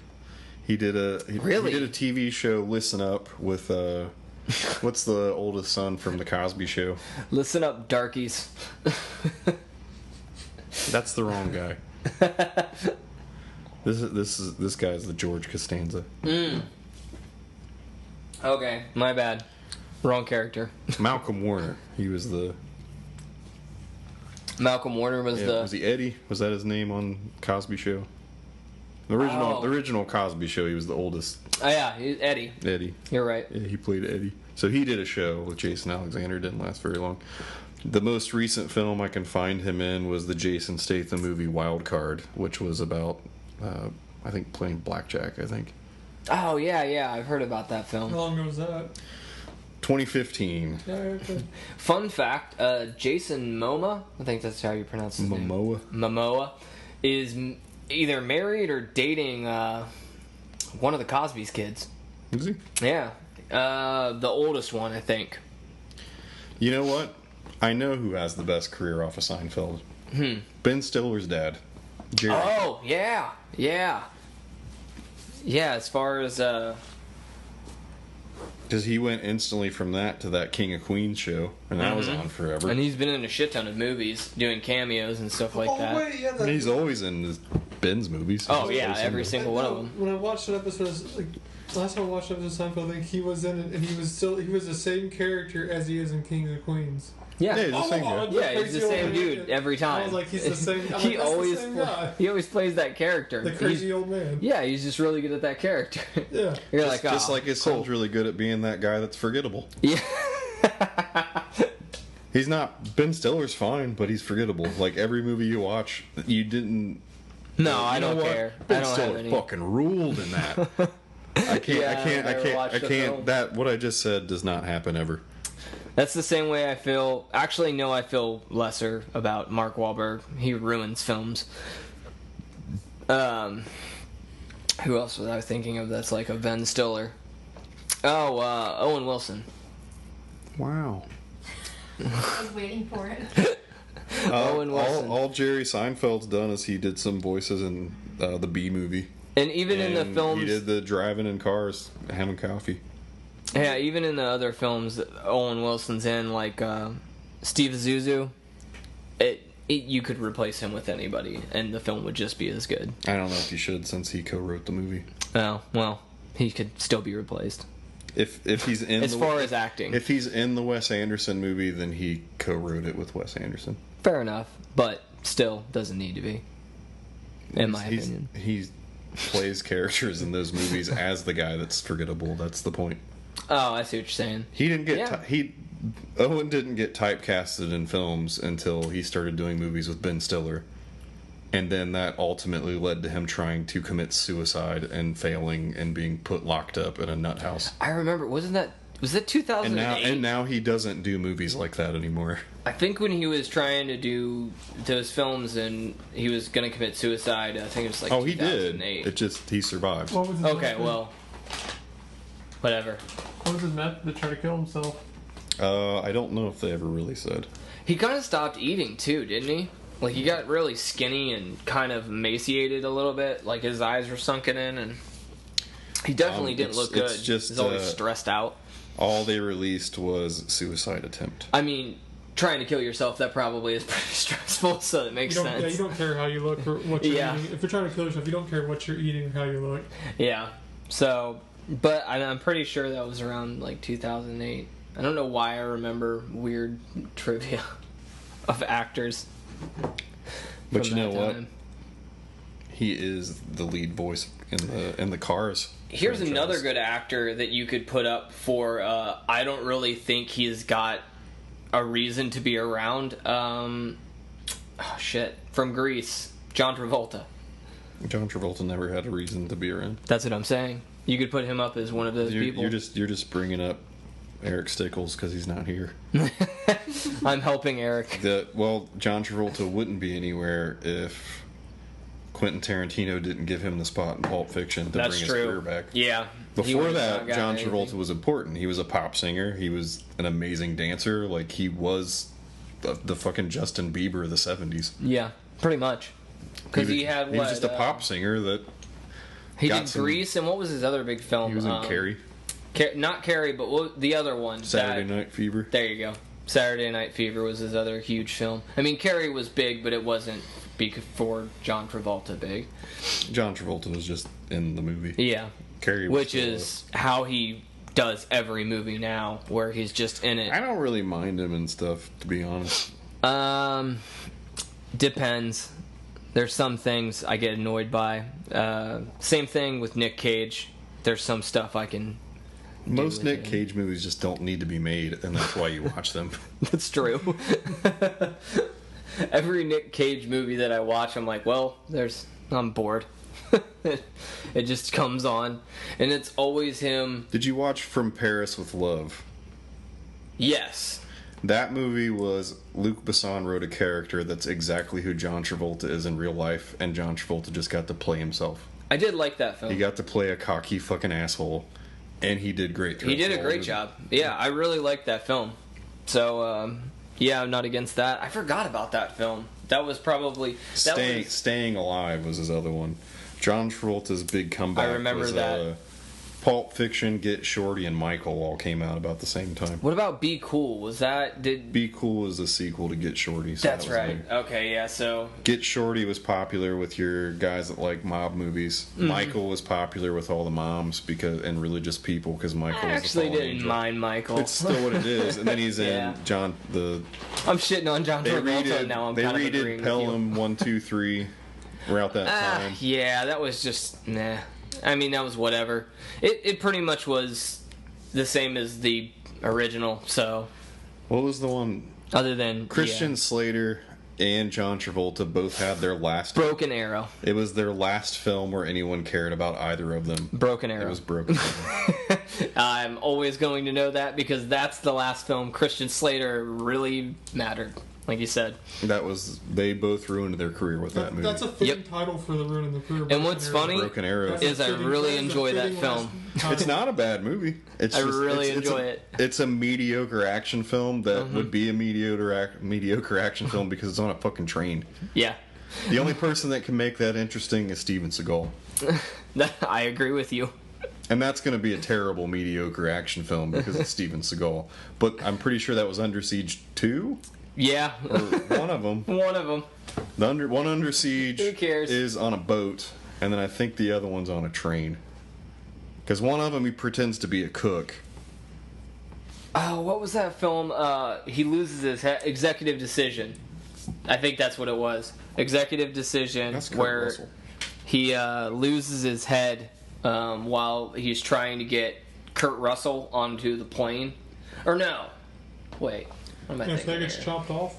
He did a Really? He did a TV show, Listen Up, with what's the oldest son from the Cosby Show? Listen up, darkies. That's the wrong guy. This guy's the George Costanza. Okay, my bad. Wrong character. Malcolm Warner. He was the. Malcolm Warner was Yeah, the. was he Eddie? Was that his name on Cosby Show? The original Cosby Show. He was the oldest. Oh yeah, Eddie. Eddie. You're right. Yeah, he played Eddie. So he did a show with Jason Alexander. Didn't last very long. The most recent film I can find him in was the Jason Statham movie Wild Card, which was about, I think, playing blackjack. I think. Oh yeah, I've heard about that film. How long ago was that? 2015. Yeah, okay. Fun fact: Jason Momoa, I think that's how you pronounce his name. Momoa is either married or dating one of the Cosby's kids. Is he? Yeah, the oldest one, I think. You know what? I know who has the best career off of Seinfeld. Ben Stiller's dad, Jerry. Oh yeah. As far as Because he went instantly from that to that King of Queens show, and that was on forever. and he's been in a shit ton of movies, doing cameos and stuff like that. Wait, yeah, And he's always in his Ben's movies. Oh He's yeah, always in every them. single one of them. When I watched an episode, like last time I watched an episode of Seinfeld, I think he was in it, and he was the same character as he is in Kings of Queens. Yeah, Yeah, he's the same guy. yeah, he's the same dude every time. I was like, he's the same. I'm he like, that's always the same guy. he always plays that character. The crazy old man. Yeah, he's just really good at that character. Yeah. You're Just, like, just oh, like his cool. son's really good at being that guy that's forgettable. Yeah. He's not. Ben Stiller's fine, but he's forgettable. Like every movie you watch, you didn't. No, I You know don't what? care. Ben I don't Stiller have any. fucking ruled in that. I can't. Yeah, I I never watched can't. the film. That what I just said does not happen ever. That's the same way I feel. Actually, no, I feel lesser about Mark Wahlberg. He ruins films. Who else was I thinking of that's like a Ben Stiller? Oh, Owen Wilson. Wow. I was waiting for it. Owen Wilson. All Jerry Seinfeld's done is he did some voices in the Bee Movie. And even in the And films, he did the driving in cars, having coffee. yeah, even in the other films that Owen Wilson's in, like Steve Zuzu, you could replace him with anybody, and the film would just be as good. I don't know if you should, since he co-wrote the movie. Oh, well, he could still be replaced. If he's in As far as acting. if he's in the Wes Anderson movie, then he co-wrote it with Wes Anderson. Fair enough, but still doesn't need to be, in my He's- opinion. He plays characters in those movies as the guy that's forgettable. That's the point. Oh, I see what you're saying. He didn't get Yeah. Owen didn't get typecasted in films until he started doing movies with Ben Stiller. And then that ultimately led to him trying to commit suicide and failing and being put locked up in a nut house. I remember, was that 2008? And now he doesn't do movies like that anymore. I think when he was trying to do those films and he was going to commit suicide, I think it was like Oh, he did. 2008. It just he survived. What was his Okay, method? well, whatever. What was his method to try to kill himself? I don't know if they ever really said. He kind of stopped eating too, didn't he? Like he got really skinny and kind of emaciated a little bit. Like his eyes were sunken in, and he definitely didn't it's- look good. it's just, He's always uh, stressed out. All they released was suicide attempt. I mean, trying to kill yourself, that probably is pretty stressful, so it makes You don't, sense. yeah, you don't care how you look or what you're Yeah. eating. If you're trying to kill yourself, you don't care what you're eating or how you look. Yeah. So, but I'm pretty sure that was around like 2008. I don't know why I remember weird trivia of actors. But from you know that what? time. He is the lead voice in the Cars. Here's franchise. another good actor that you could put up for. I don't really think he's got a reason to be around. Oh shit! From Greece, John Travolta. John Travolta never had a reason to be around. That's what I'm saying. You could put him up as one of those people. You're just bringing up Eric Stickles because he's not here. I'm helping Eric. John Travolta wouldn't be anywhere if Quentin Tarantino didn't give him the spot in Pulp Fiction to That's bring his true. career back. Yeah. he Before would've that, not gotten John anything. Travolta was important. He was a pop singer. He was an amazing dancer. Like he was the fucking Justin Bieber of the 70s. Yeah, pretty much. Because he had what? He was just a pop singer that he got did some- Grease, and what was his other big film? he was in Carrie. Not Carrie, but the other one. Saturday Night Fever. There you go. Saturday Night Fever was his other huge film. I mean, Carrie was big, but it wasn't before John Travolta big. John Travolta was just in the movie. Yeah. Carrie was Which is how he does every movie now, where he's just in it. I don't really mind him and stuff, to be honest. Depends. There's some things I get annoyed by. Same thing with Nick Cage. There's some stuff I can. Most Nick him. Cage movies just don't need to be made, and that's why you watch them. That's true. Every Nick Cage movie that I watch, I'm like, well, I'm bored. It just comes on, and it's always him. Did you watch From Paris with Love? Yes. That movie was Luc Besson wrote a character that's exactly who John Travolta is in real life, and John Travolta just got to play himself. I did like that film. He got to play a cocky fucking asshole, and he did great. He did a great job. Yeah, I really liked that film. So, yeah, I'm not against that. I forgot about that film. That was probably... Staying Alive was his other one. John Travolta's big comeback I remember was that. Pulp Fiction, Get Shorty, and Michael all came out about the same time. What about Be Cool? Was that... Be Cool was a sequel to Get Shorty. So That's that was right. big. Okay, yeah, so... Get Shorty was popular with your guys that like mob movies. Mm-hmm. Michael was popular with all the moms and religious people because Michael I was actually the fallen didn't angel. mind Michael. It's still what it is. And then he's Yeah. in I'm shitting on John They Travolta, and now I'm kind of agreeing redid with you. Pelham 1, 2, 3 around that time. Yeah, that was just... Nah. I mean, that was whatever. It pretty much was the same as the original, so... What was the one? Other than... Christian yeah. Slater and John Travolta both had their last... Broken Arrow. It was their last film where anyone cared about either of them. Broken Arrow. It was Broken Arrow. I'm always going to know that because that's the last film Christian Slater really mattered, like you said. They both ruined their career with that movie. That's a fitting Yep. title for the ruin of the career. And what's funny Broken Arrow. is I really enjoy that film. It's not a bad movie. I really enjoy it. It's a mediocre action film that would be a mediocre action film because it's on a fucking train. Yeah. The only person that can make that interesting is Steven Seagal. I agree with you. And that's going to be a terrible mediocre action film because it's Steven Seagal. But I'm pretty sure that was Under Siege 2? Yeah. Or one of them. One of them. One Under Siege Who cares? is on a boat, and then I think the other one's on a train. Because one of them he pretends to be a cook. Oh, what was that film? He loses his Executive Decision. I think that's what it was. Executive Decision, That's Kurt where Russell. he loses his head while he's trying to get Kurt Russell onto the plane. Or no. Wait. What am I If that thinking gets here? chopped off.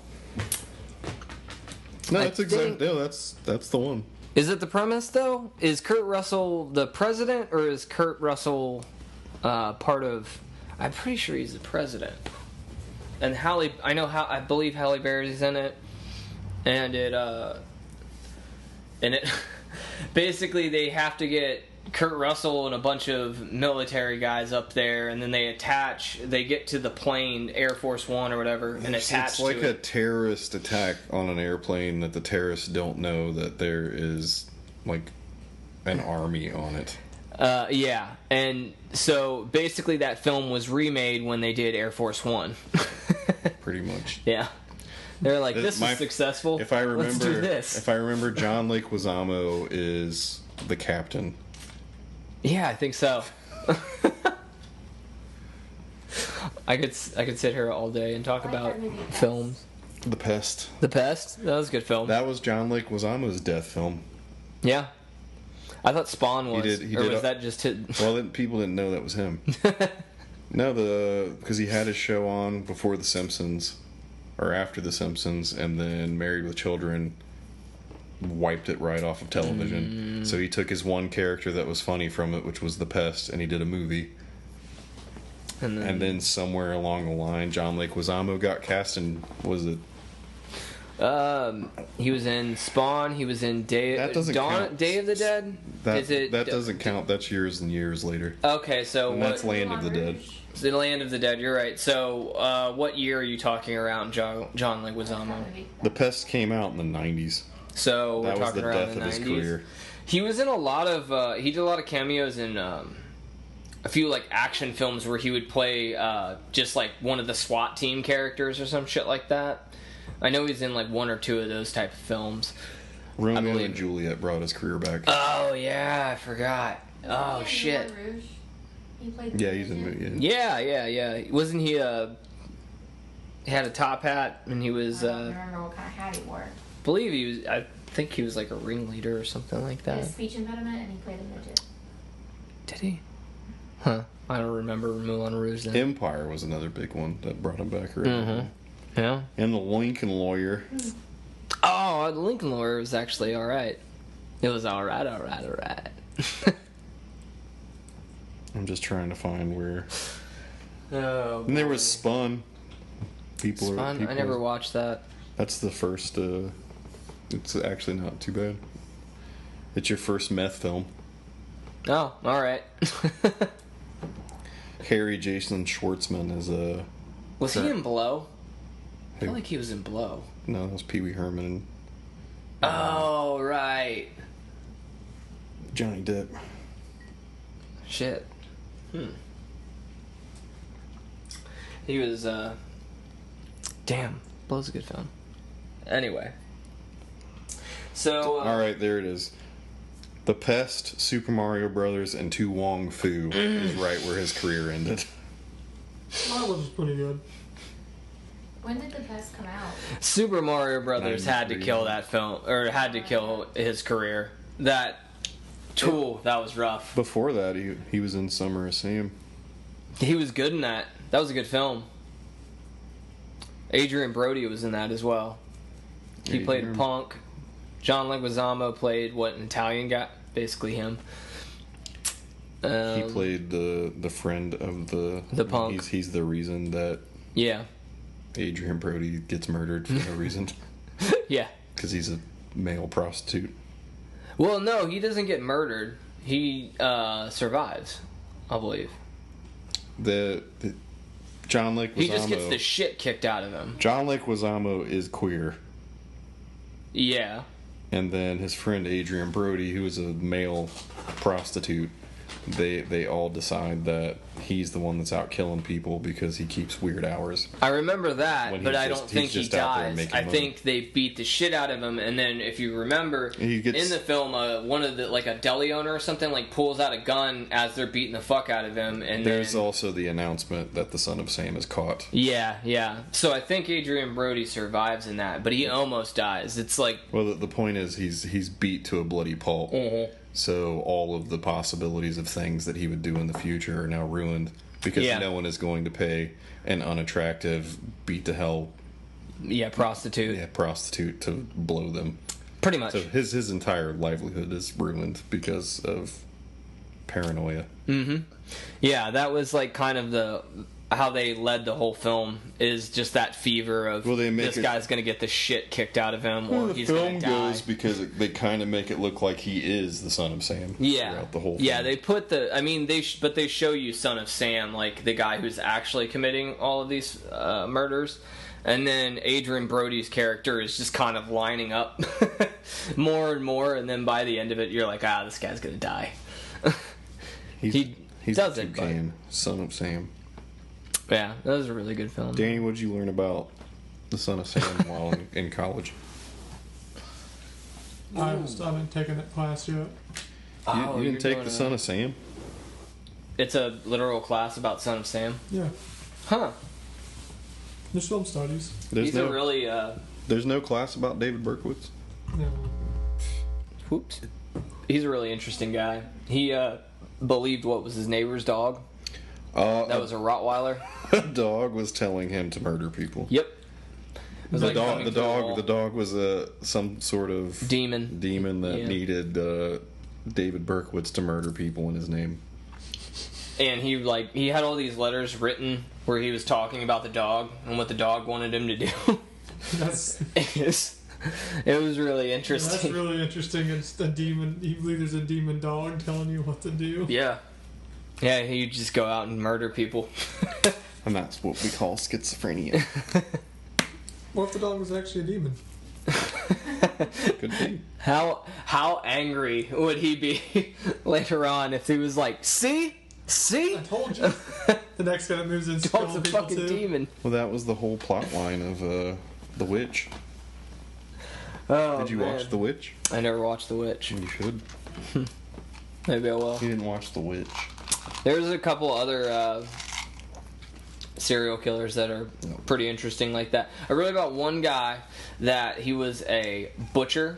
No, I that's think- exactly. No, that's the one. Is it the premise, though? Is Kurt Russell the president, or is Kurt Russell part of... I'm pretty sure he's the president. And I believe Halle Berry's in it. And it basically they have to get Kurt Russell and a bunch of military guys up there, and then they get to the plane, Air Force One or whatever, and attach It's like to a it. terrorist attack on an airplane that the terrorists don't know that there is like an army on it. Yeah, and so basically that film was remade when they did Air Force One. Pretty much. Yeah. They're like, this is successful. If I remember, Let's do this. If I remember, John Leguizamo is the captain. Yeah, I think so. I could sit here all day and talk I like about that movie, Pest. films. The Pest. The Pest? That was a good film. That was John Leguizamo's death film. Yeah. I thought Spawn was. He or did was a- that just his... Well, then people didn't know that was him. No, because he had his show on before The Simpsons, or after The Simpsons, and then Married with Children wiped it right off of television. So he took his one character that was funny from it, which was the Pest, and he did a movie. And then somewhere along the line, John Leguizamo got cast in, was it? He was in Spawn. He was in That doesn't count. Day of the Dead. That Is it? that doesn't count. That's years and years later. Okay, so And what? that's Land of the Dead. It's the Land of the Dead. You're right. So, what year are you talking around, John Leguizamo? The Pest came out in the 90s. So we're That was talking the around death the of his 90s. career. He was in a lot of. He did a lot of cameos in a few like action films where he would play just like one of the SWAT team characters or some shit like that. I know he's in like one or two of those type of films. Romeo believe- and Juliet brought his career back. Oh yeah, I forgot. Oh shit. He played Yeah, he's in the movie. Yeah. Yeah. Wasn't he? He had a top hat, and he was. I don't remember what kind of hat he wore. Believe he was. I think he was like a ringleader or something like He had a that. speech impediment and he played a midget. Did he? Huh. I don't remember Moulin Rouge then. Empire was another big one that brought him back originally. Yeah. And the Lincoln Lawyer. Oh, the Lincoln Lawyer was actually all right. It was all right. I'm just trying to find where. Oh. And there was Spun. People Fun. people I never watched that. That's the first. It's actually not too bad. It's your first meth film. Oh, all right. Harry Jason Schwartzman is a. Was he in Blow? I feel Who? like he was in Blow. No, that was Pee Wee Herman and Oh, right. Johnny Depp. Shit. He was, Damn. Blow's a good film. Anyway. So, All right, there it is. The Pest, Super Mario Brothers, and To Wong Fu is right where his career ended. That was pretty good. When did the Pest come out? Super Mario Brothers had to 93. kill that film, or had to kill his career. That tool, that was rough. Before that, he was in Summer of Sam. He was good in that. That was a good film. Adrian Brody was in that as well. He played a Adrian. punk. John Leguizamo played an Italian guy, basically him. He played the friend of the punk. He's the reason that Yeah. Adrian Brody gets murdered for no reason Yeah. because he's a male prostitute. Well, no, he doesn't get murdered. He survives, I believe. The John Leguizamo. He just gets the shit kicked out of him. John Leguizamo is queer, Yeah. and then his friend Adrian Brody, who is a male prostitute, they all decide that he's the one that's out killing people because he keeps weird hours. I remember that, When but he's I just- don't think he's he just out there dies. making I money. think they beat the shit out of him, and then if you remember, He gets- in the film, one of the a deli owner or something pulls out a gun as they're beating the fuck out of him, and There's then, also the announcement that the son of Sam is caught. yeah. So I think Adrian Brody survives in that, but he almost dies. It's like Well, the point is he's beat to a bloody pulp. Mm-hmm. So all of the possibilities of things that he would do in the future are now ruined because Yeah. no one is going to pay an unattractive, beat to hell prostitute, prostitute to blow them. pretty much. So his entire livelihood is ruined because of paranoia. Yeah, that was kind of how they led the whole film, is just that fever of Well, they make this it- guy's gonna get the shit kicked out of him, or the he's film gonna die. goes because they kind of make it look like he is the son of Sam. Yeah, throughout the whole. yeah. thing. They put but they show you Son of Sam, like the guy who's actually committing all of these murders, and then Adrian Brody's character is just kind of lining up more and more, and then by the end of it, you're like, this guy's gonna die. he's doesn't, the toucan, son of Sam. Yeah, that was a really good film. Danny, what did you learn about the son of Sam while in college? I haven't taken that class yet. Oh, You you're didn't take doing the a- son of Sam? It's a literal class about Son of Sam. Yeah, Huh. there's film studies. There's He's a really there's no class about David Berkowitz. No. whoops. He's a really interesting guy. He believed what was his neighbor's dog. That was a Rottweiler. A dog was telling him to murder people. Yep. It was The like dog, coming the through a dog, wall. the dog was some sort of Demon. that Yeah. needed David Berkowitz to murder people in his name. And he had all these letters written where he was talking about the dog and what the dog wanted him to do. That's It was really that's interesting. really interesting. It's a demon. You believe there's a demon dog telling you what to do. Yeah. Yeah, you just go out and murder people. And that's what we call schizophrenia. What if the dog was actually a demon? Could be. How angry would he be later on if he was like, see? I told you. The next guy that moves in Dog's killing a people fucking too. demon. Well, that was the whole plot line of The Witch. Oh, Did you man. watch The Witch? I never watched The Witch. You should. Maybe I will. You didn't watch The Witch. There's a couple other serial killers that are pretty interesting like that. I read about one guy that he was a butcher,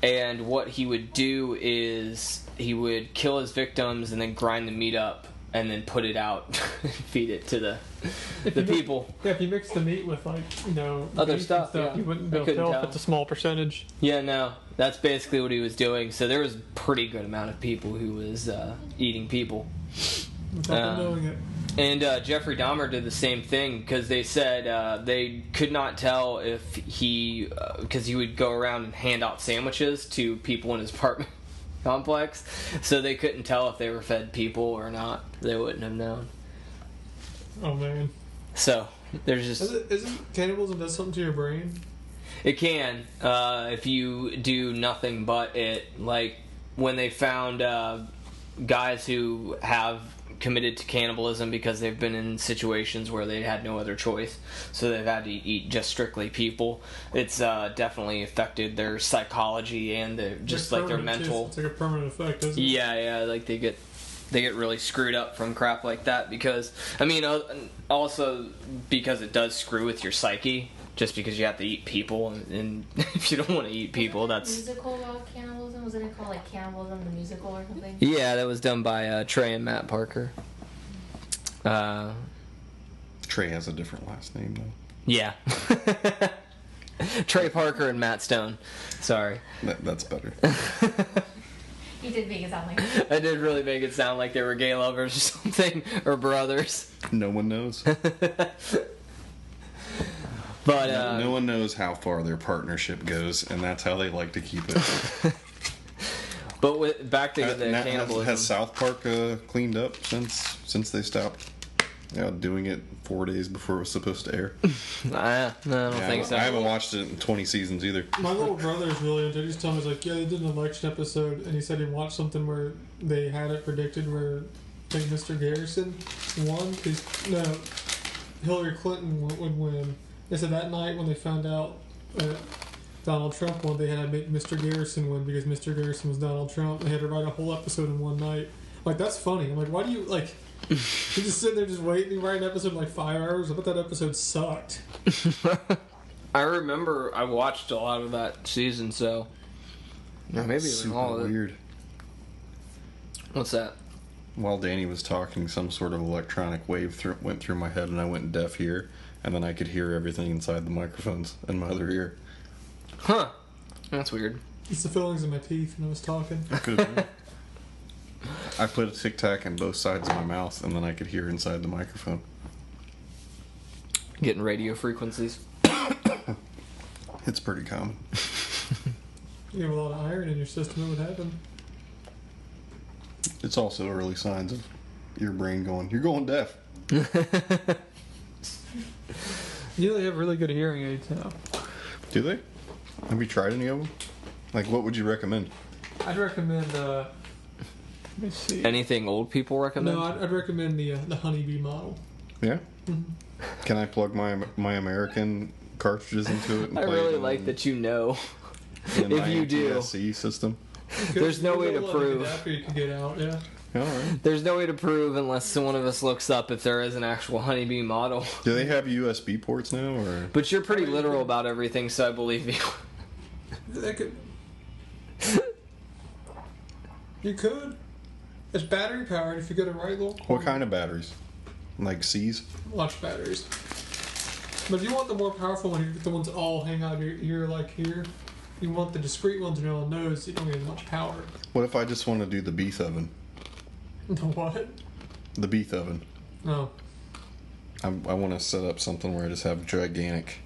and what he would do is he would kill his victims and then grind the meat up and then put it out and feed it to the people. Yeah, if you mix the meat with like Other beef and stuff, yeah. you wouldn't I be able to couldn't tell tell. if it's a small percentage. Yeah, no, that's basically what he was doing. So there was a pretty good amount of people who was eating people. Without them knowing it. And Jeffrey Dahmer did the same thing because they said they could not tell if he, because he would go around and hand out sandwiches to people in his apartment complex, so they couldn't tell if they were fed people or not. They wouldn't have known. Oh man. So there's just Isn't cannibalism does something to your brain? it can if you do nothing but it. Like when they found guys who have committed to cannibalism because they've been in situations where they had no other choice, so they've had to eat just strictly people. It's definitely affected their psychology and their just like their permanent, too. mental. It's like a permanent effect, isn't it? Yeah, like they get really screwed up from crap like that because I mean also because it does screw with your psyche. Just because you have to eat people, and if you don't want to eat people, that's... Was there a musical about cannibalism? Wasn't it called like Cannibalism the Musical or something? Yeah, that was done by Trey and Matt Parker. Trey has a different last name, though. Yeah. Trey Parker and Matt Stone. Sorry. That's better. You did make it sound like I did really make it sound like they were gay lovers or something, or brothers. No one knows. But No one knows how far their partnership goes, and that's how they like to keep it. but back to the Has cannibalism. South Park cleaned up since they stopped doing it 4 days before it was supposed to air? No, I don't think so. I haven't watched it in 20 seasons either. My little brother is really into it. He's telling me, he's like, yeah, they did an election episode, and he said he watched something where they had it predicted where I think Mr. Garrison won. Hillary Clinton would win. They said that night when they found out Donald Trump won, they had to make Mr. Garrison win because Mr. Garrison was Donald Trump. They had to write a whole episode in one night. Like, that's funny. I'm like, why do you, like... You're just sitting there just waiting. You write an episode in like 5 hours. I bet that episode sucked. I remember I watched a lot of that season, so... Or maybe even Super all of it. weird. What's that? While Danny was talking, some sort of electronic wave went through my head, and I went deaf here, and then I could hear everything inside the microphones in my other ear. Huh. That's weird. It's the fillings in my teeth when I was talking. Could have been. I put a Tic Tac in both sides of my mouth, and then I could hear inside the microphone. Getting radio frequencies. It's pretty common. You have a lot of iron in your system, it would happen. It's also early signs of your brain going, you're going deaf. You know they have really good hearing aids now. Do they? Have you tried any of them? Like, what would you recommend? I'd recommend, let me see. Anything old people recommend? No, I'd recommend the honeybee model. Yeah? Mhm. Can I plug my American cartridges into it? And I play really it like in- that you know. in if my you do. NTSC system? There's no way to prove. After you can get out, yeah. All right. There's no way to prove unless one of us looks up if there is an actual honeybee model. Do they have USB ports now, or? But you're pretty literal about everything, so I believe you. That could. You could. It's battery powered if you get a right little. What kind of batteries? Like C's? Lush batteries. But if you want the more powerful one, you get the ones that all hang out of your ear like here. You want the discreet ones in your nose, so you don't get as much power. What if I just want to do the beef oven? The what? The beef oven. No. I want to set up something where I just have gigantic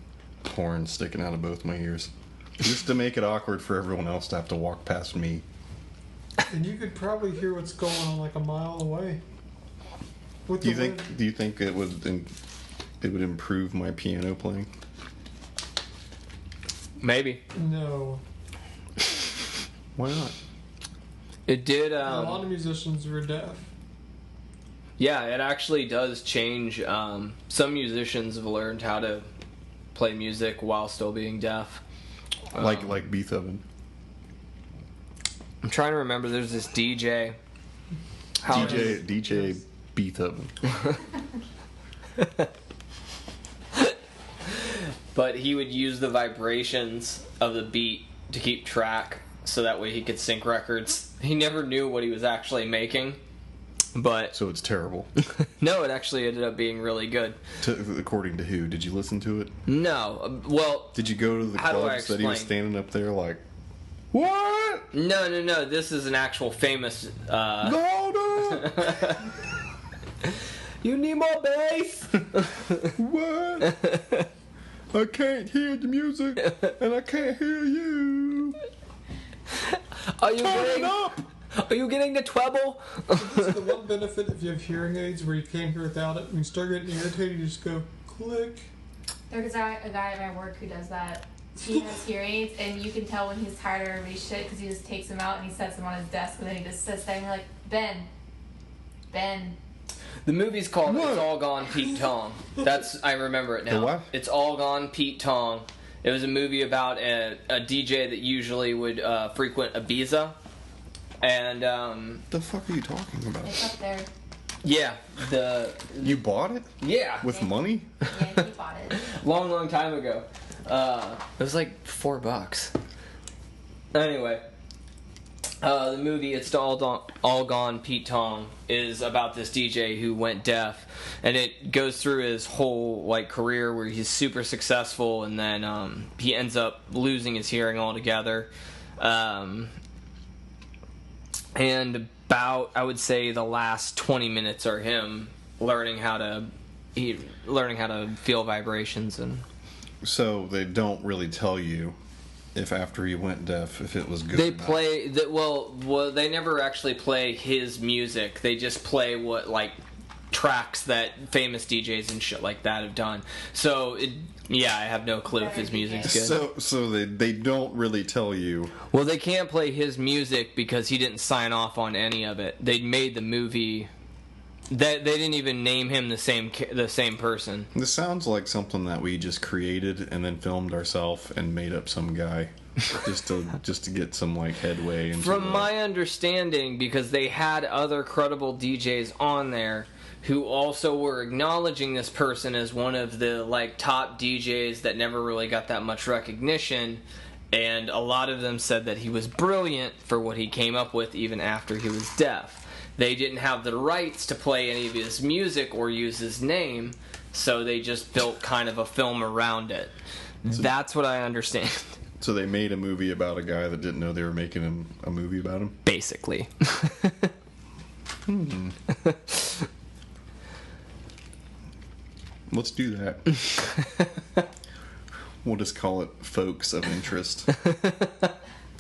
horn sticking out of both my ears. Just to make it awkward for everyone else to have to walk past me. And you could probably hear what's going on like a mile away. With Do the you think it would improve my piano playing? Maybe. No. Why not? It did. A lot of musicians were deaf. Yeah, it actually does change. Some musicians have learned how to play music while still being deaf. Like Beethoven. I'm trying to remember. There's this DJ. DJ Beethoven. But he would use the vibrations of the beat to keep track, so that way he could sync records. He never knew what he was actually making, but So it's terrible. no, it actually ended up being really good. According to who? Did you listen to it? No, well, Did you go to the How do I clubs that he was explain? standing up there like, what? no. This is an actual famous. No. You need more bass. What? I can't hear the music, and I can't hear you. Are you Turn it getting? up. Are you getting the treble? That's the one benefit if you have hearing aids where you can't hear without it. When you start getting irritated, you just go click. There's a guy at my work who does that. He has hearing aids, and you can tell when he's tired of everybody's shit because he just takes them out and he sets them on his desk, and then he just sits there and you're like, Ben. The movie's called What? It's All Gone Pete Tong. I remember it now. The what? It's All Gone Pete Tong. It was a movie about a DJ that usually would frequent Ibiza. And, The fuck are you talking about? It's up there. yeah, You bought it yeah, with money? Yeah, he bought it. long time ago. It was like $4. Anyway, the movie It's All Gone Pete Tong is about this DJ who went deaf, and it goes through his whole like career where he's super successful, and then he ends up losing his hearing altogether. And about, I would say, the last 20 minutes are him learning how to feel vibrations. And So they don't really tell you if after he went deaf if it was good. they or not. play that. Well, they never actually play his music. They just play what like tracks that famous DJs and shit like that have done. So yeah, I have no clue if his music's good. So they don't really tell you. Well, they can't play his music because he didn't sign off on any of it. They made the movie. They didn't even name him the same person. This sounds like something that we just created and then filmed ourselves and made up some guy just to get some like headway. Into From the- my understanding, because they had other credible DJs on there who also were acknowledging this person as one of the like top DJs that never really got that much recognition, and a lot of them said that he was brilliant for what he came up with even after he was deaf. They didn't have the rights to play any of his music or use his name, so they just built kind of a film around it. That's what I understand. So they made a movie about a guy that didn't know they were making a movie about him. Basically. Let's do that. We'll just call it Folks of Interest.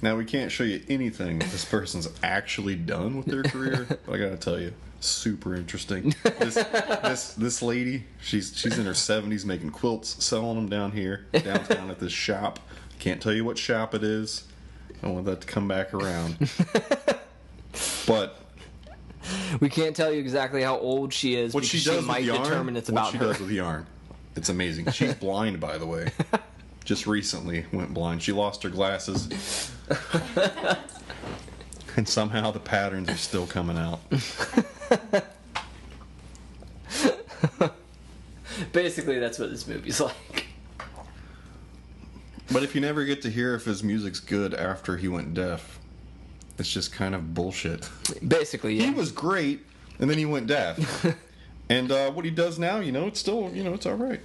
Now, we can't show you anything that this person's actually done with their career, but I gotta tell you, super interesting. This lady, she's in her 70s making quilts, selling them downtown at this shop. Can't tell you what shop it is. I want that to come back around. But We can't tell you exactly how old she is what because she does might with yarn, determine it's about what she her. does with yarn, it's amazing. She's blind, by the way. Just recently went blind. She lost her glasses. And somehow the patterns are still coming out. Basically, that's what this movie's like. But if you never get to hear if his music's good after he went deaf, it's just kind of bullshit. Basically, yeah. He was great, and then he went deaf. And what he does now, it's still, it's all right.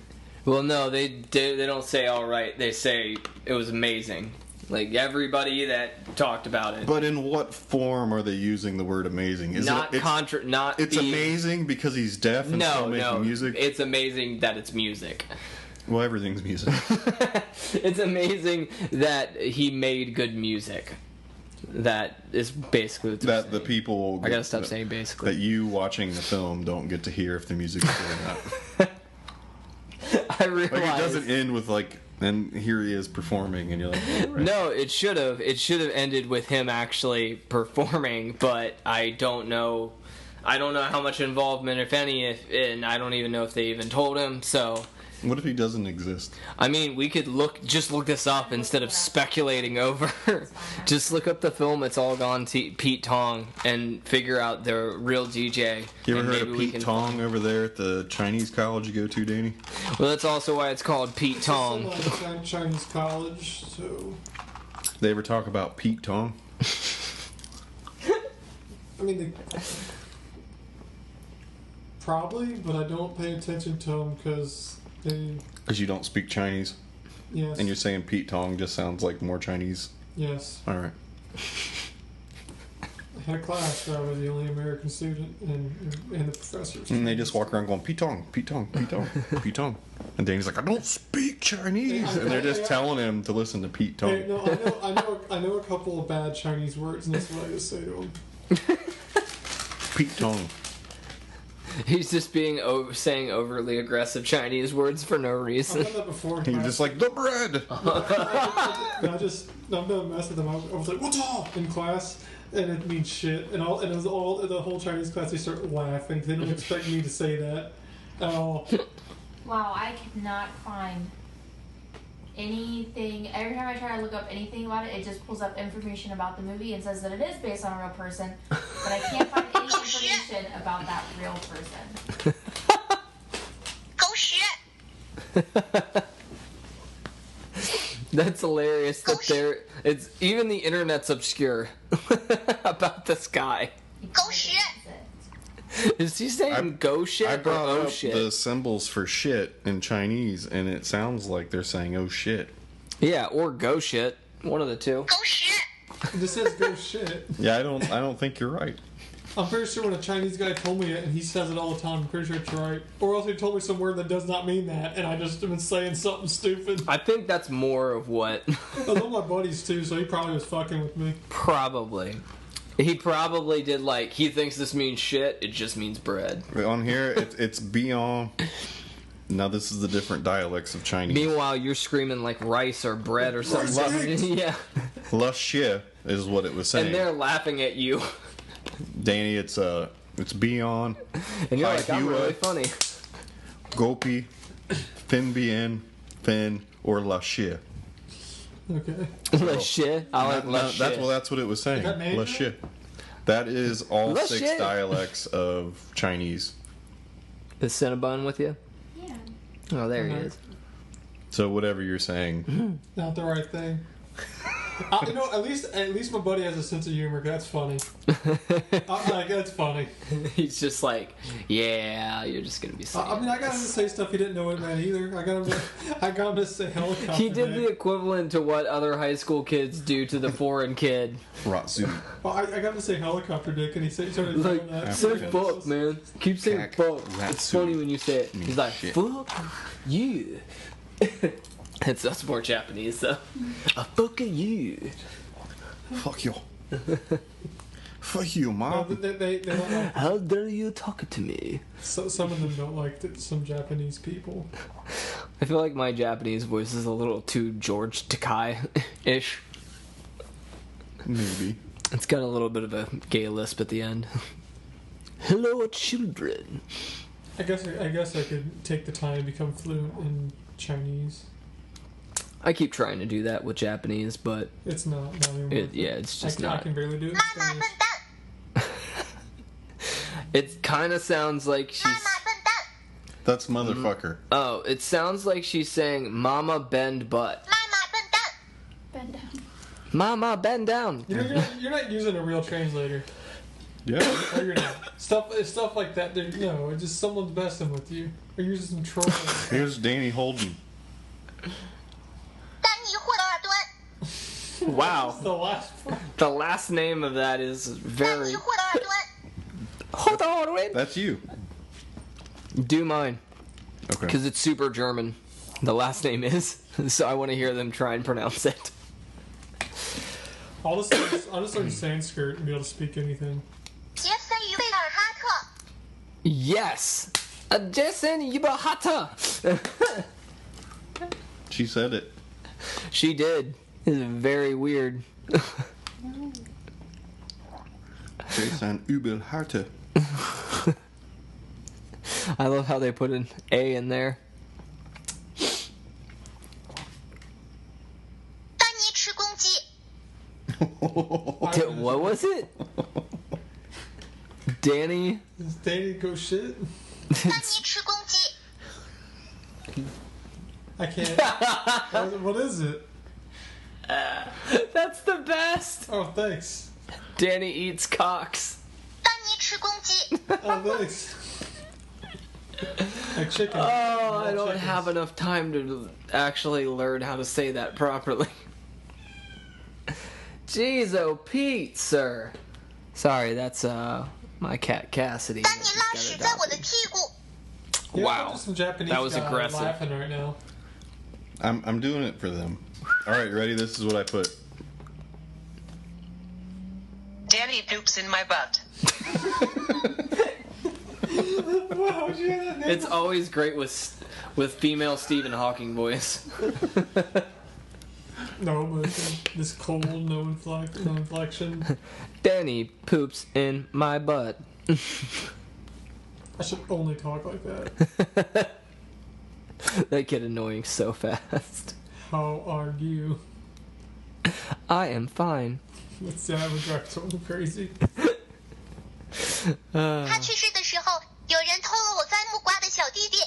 Well, no, they don't say all right. They say it was amazing. Like everybody that talked about it. But in what form are they using the word amazing? Is Not it's amazing because he's deaf and still making music? It's amazing that it's music. Well, everything's music. It's amazing that he made good music. That is basically what they're That the saying. people I gotta stop saying basically. that you watching the film don't get to hear if the music's good or not. I realize. Like it doesn't end with like, and here he is performing, and you're like, oh, right. No, it should have. It should have ended with him actually performing, but I don't know. I don't know how much involvement, if any, and I don't even know if they even told him. So, What if he doesn't exist? I mean, we could just look this up instead of speculating over. Just look up the film. It's all gone. Pete Tong, and figure out the real DJ. You ever and heard of maybe we Pete can- Tong over there at the Chinese college you go to, Danny? Well, that's also why it's called Pete Tong. It's like Chinese college, so They ever talk about Pete Tong? I mean, probably, but I don't pay attention to them because they, Because you don't speak Chinese, yes, and you're saying Pete Tong just sounds like more Chinese. yes. All right. I had a class where I was the only American student, and the professors. And they just walk around going, Pete Tong, Pete Tong, Pete Tong, Pete Tong. And Danny's like, I don't speak Chinese. And they're just telling him to listen to Pete Tong. Hey, no, I know a couple of bad Chinese words, and that's what I just say to them. Pete Tong. He's just saying overly aggressive Chinese words for no I've reason. done that before. in You're class. just like, the bread. I'm not messing with them. I was like, "What's up?" in class, and it means shit. And it was all the whole Chinese class. They start laughing. They don't expect me to say that at all. Wow, I could not find anything. Every time I try to look up anything about it, it just pulls up information about the movie and says that it is based on a real person. But I can't find any information about that real person. Go shit! That's hilarious that it's even the internet's obscure about this guy. Go shit! Is he saying go shit I or brought oh up shit? the symbols for shit in Chinese, and it sounds like they're saying, oh shit. Yeah, or go shit. One of the two. Go shit! It just says "go shit." Yeah, I don't think you're right. I'm pretty sure when a Chinese guy told me it, and he says it all the time, I'm pretty sure it's right. Or else he told me some word that does not mean that, and I just have been saying something stupid. I think that's more of what Those are my buddies too, so he probably was fucking with me. probably. He probably did he thinks this means shit, it just means bread. On here, it's beyond. Now, this is the different dialects of Chinese. Meanwhile, you're screaming like rice or bread or something. Yeah. La xie is what it was saying. And they're laughing at you. Danny, it's beyond. And you're Hi, like, I'm you, really funny. Gopi, Fin Bien, Fin, or La xie. Okay. La shit. I like la shit. That's what it was saying. Is that name La it? xie. That is all La 6 xie. dialects of Chinese. Is Cinnabon with you? Yeah. Oh, there he Uh-huh. is. So whatever you're saying, Not the right thing. You know, at least my buddy has a sense of humor. That's funny. That's funny. He's just like, yeah, you're just gonna be saying. I mean, I got him to say stuff he didn't know it meant either. I got him to say helicopter. He did dick. the equivalent to what other high school kids do to the foreign kid. Ratsu. Well, I got him to say helicopter dick, and he started doing Like, that. say African. fuck, man. Keep saying Cack, fuck. rat It's suit. funny when you say it. He's like, shit. fuck you. That's more Japanese, though. A fuck you. Fuck you. Fuck you, No, mom. they don't like. How dare you talk to me? Some of them don't like some Japanese people. I feel like my Japanese voice is a little too George Takai-ish. Maybe. It's got a little bit of a gay lisp at the end. Hello, children. I guess I could take the time to become fluent in Chinese. I keep trying to do that with Japanese, but It's not even worth it. yeah, it's just I not. can barely do it in Spanish. It kind of sounds like she's. That's motherfucker. Oh, it sounds like she's saying, "Mama, bend butt." Bend down. Mama, bend down. You're not using a real translator. Yeah. Or you're not. Stuff like that. No, it's just someone's messing with you. Or you're using some troll. Here's Danny Holden. Wow. The last part. The last name of that is very. Hold on, wait. That's you. Do mine, Okay. because it's super German. The last name is, so I want to hear them try and pronounce it. I'll just learn Sanskrit and be able to speak anything. 杰森·于贝尔哈特， Yes! Jason Yubahata! She said it. She did. It's very weird. Jason Übelharte. I love how they put an A in there. 丹尼吃公鸡， What was it? Danny? Does Danny go shit? 丹尼吃公鸡， I can't. What is it? That's the best! Oh, thanks. Danny eats cocks. 丹尼吃公鸡， Oh, thanks. Like chicken. Oh, I don't Chickens. have enough time to actually learn how to say that properly. Jeez, oh Pete, sir. Sorry, that's my cat Cassidy. 丹 that 尼 just 拉 got 屎在我的 adopted. 屁股， Yeah, Wow. there's some Japanese That was guy aggressive. laughing right now. I'm doing it for them. All right, ready? This is what I put. Danny poops in my butt. Wow, would you have that name? It's always great with female Stephen Hawking voice. No emotion. This cold, no inflection. Danny poops in my butt. I should only talk like that. They get annoying so fast. How are you? I am fine. Let's say I would drive someone crazy. 他去世的时候，有人偷了我栽木瓜的小弟弟。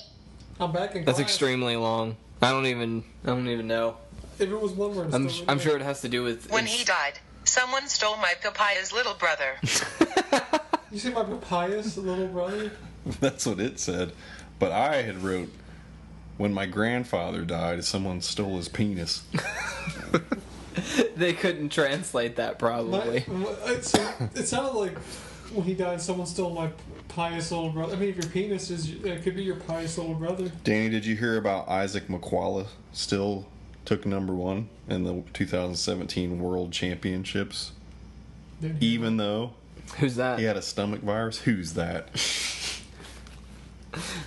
I'm back in That's class. extremely long. I don't even know. If it was one word, I'm sure it has to do with When he died, someone stole my papaya's little brother. You see my papayas, little brother? That's what it said. But I had wrote, when my grandfather died, someone stole his penis. They couldn't translate that probably. It sounded like when he died, someone stole my pious little brother. I mean, if your penis is, it could be your pious little brother. Danny, did you hear about Isaac McCullough still took #1 in the 2017 World Championships? Didn't he? Even though Who's that? he had a stomach virus? Who's that?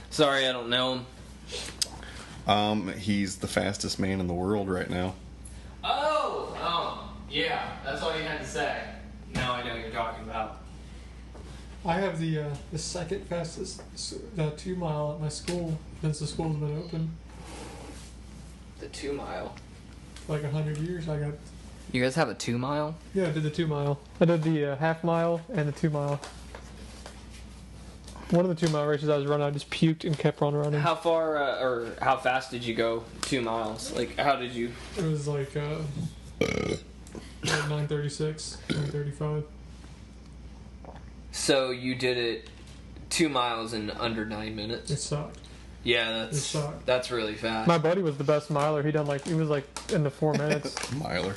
Sorry, I don't know him. He's the fastest man in the world right now. Yeah, that's all you had to say. Now I know what you're talking about. I have the second fastest 2 mile at my school since the school's been open. The 2 mile. Like 100 years, I got. You guys have a 2 mile? Yeah, I did the 2 mile. I did the half mile and the 2 mile. One of the 2 mile races I was running, I just puked and kept on running. How far or how fast did you go 2 miles? Like, how did you? It was like 9:36, 9:35. So you did it 2 miles in under 9 minutes? It sucked. Yeah, It sucked. that's really fast. My buddy was the best miler. He was like in the 4 minutes. Miler.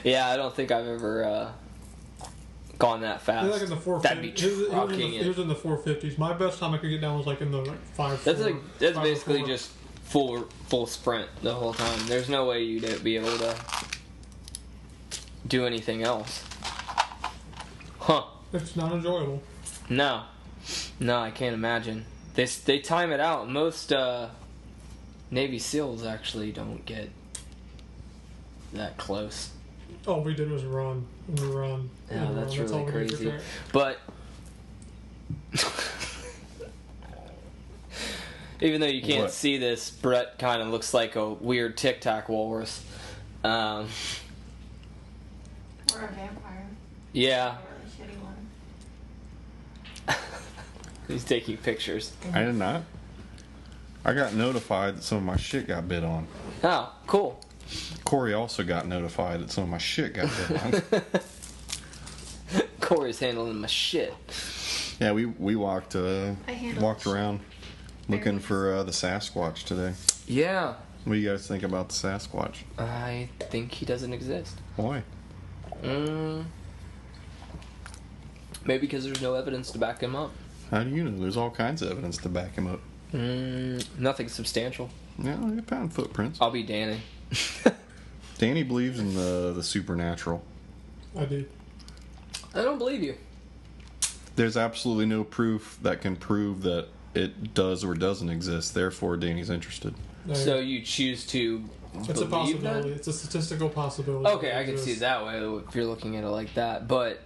Yeah, I don't think I've ever gone that fast. He was like in the 450s. That'd be trucking He was in the 450s. My best time I could get down was like in the 5. That's basically just full sprint the whole time. There's no way you'd be able to do anything else. Huh. It's not enjoyable. No, I can't imagine. They time it out. Most Navy SEALs actually don't get that close. All we did was run and run. Yeah, and that's run. really all we did for crazy. that. But even though you can't What? see this, Brett kind of looks like a weird Tic Tac walrus. Or a vampire. Yeah, A really shitty one. he's taking pictures. I did not. I got notified that some of my shit got bit on. Oh, cool. Corey also got notified that some of my shit got bit on. Corey's handling my shit. Yeah, we walked handled walked shit. around looking for the Sasquatch today. Yeah, What do you guys think about the Sasquatch? I think he doesn't exist. Why? Maybe because there's no evidence to back him up. How do you know? There's all kinds of evidence to back him up. Nothing substantial. Yeah, they found footprints. I'll be Danny. Danny believes in the supernatural. I do. I don't believe you. There's absolutely no proof that can prove that it does or doesn't exist. Therefore, Danny's interested. No, So you choose to it's a believe possibility. that? It's a statistical possibility. Okay, I can see it that way if you're looking at it like that. But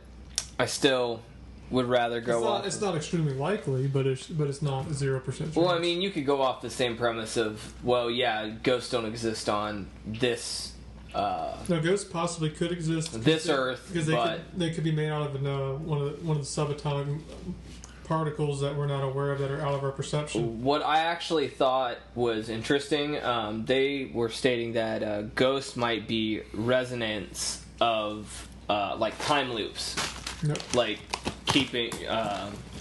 I still would rather go off. It's not extremely likely, but it's not 0%. Well, I mean, you could go off the same premise of, well, yeah, ghosts don't exist on this. No, ghosts possibly could exist. This Earth, because they could be made out of one of the subatomic particles that we're not aware of that are out of our perception. What I actually thought was interesting, they were stating that ghosts might be resonance of like time loops, Nope. like keeping.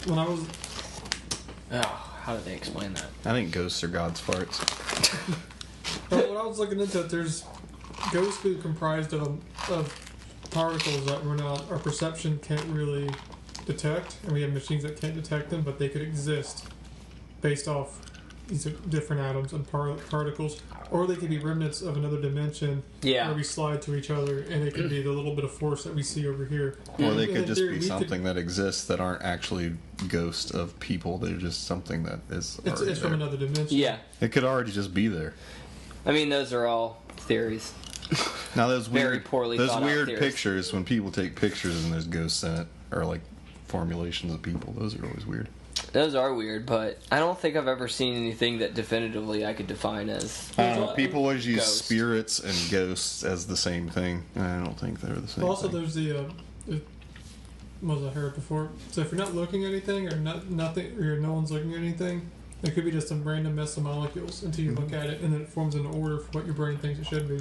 When I was How did they explain that? I think ghosts are God's farts. when I was looking into it, there's ghosts being comprised of particles that our perception can't really detect, and we have machines that can't detect them, but they could exist based off these different atoms and particles, or they could be remnants of another dimension where we slide to each other, and it could be the little bit of force that we see over here. Or they could just be something that exists that aren't actually ghosts of people. They're just something that is It's from another dimension. Yeah. It could already just be there. I mean, those are all theories. Now those Very weird, poorly those thought out weird theories. pictures when people take pictures and there's ghosts in it, or like formulations of people. Those are always weird. Those are weird, but I don't think I've ever seen anything that definitively I could define as. People always use Ghost. spirits and ghosts as the same thing. I don't think they're the same Also, thing. there's what was I heard before? So if you're not looking at anything, or nothing, or no one's looking at anything, it could be just a random mess of molecules until you look at it, and then it forms an order for what your brain thinks it should be.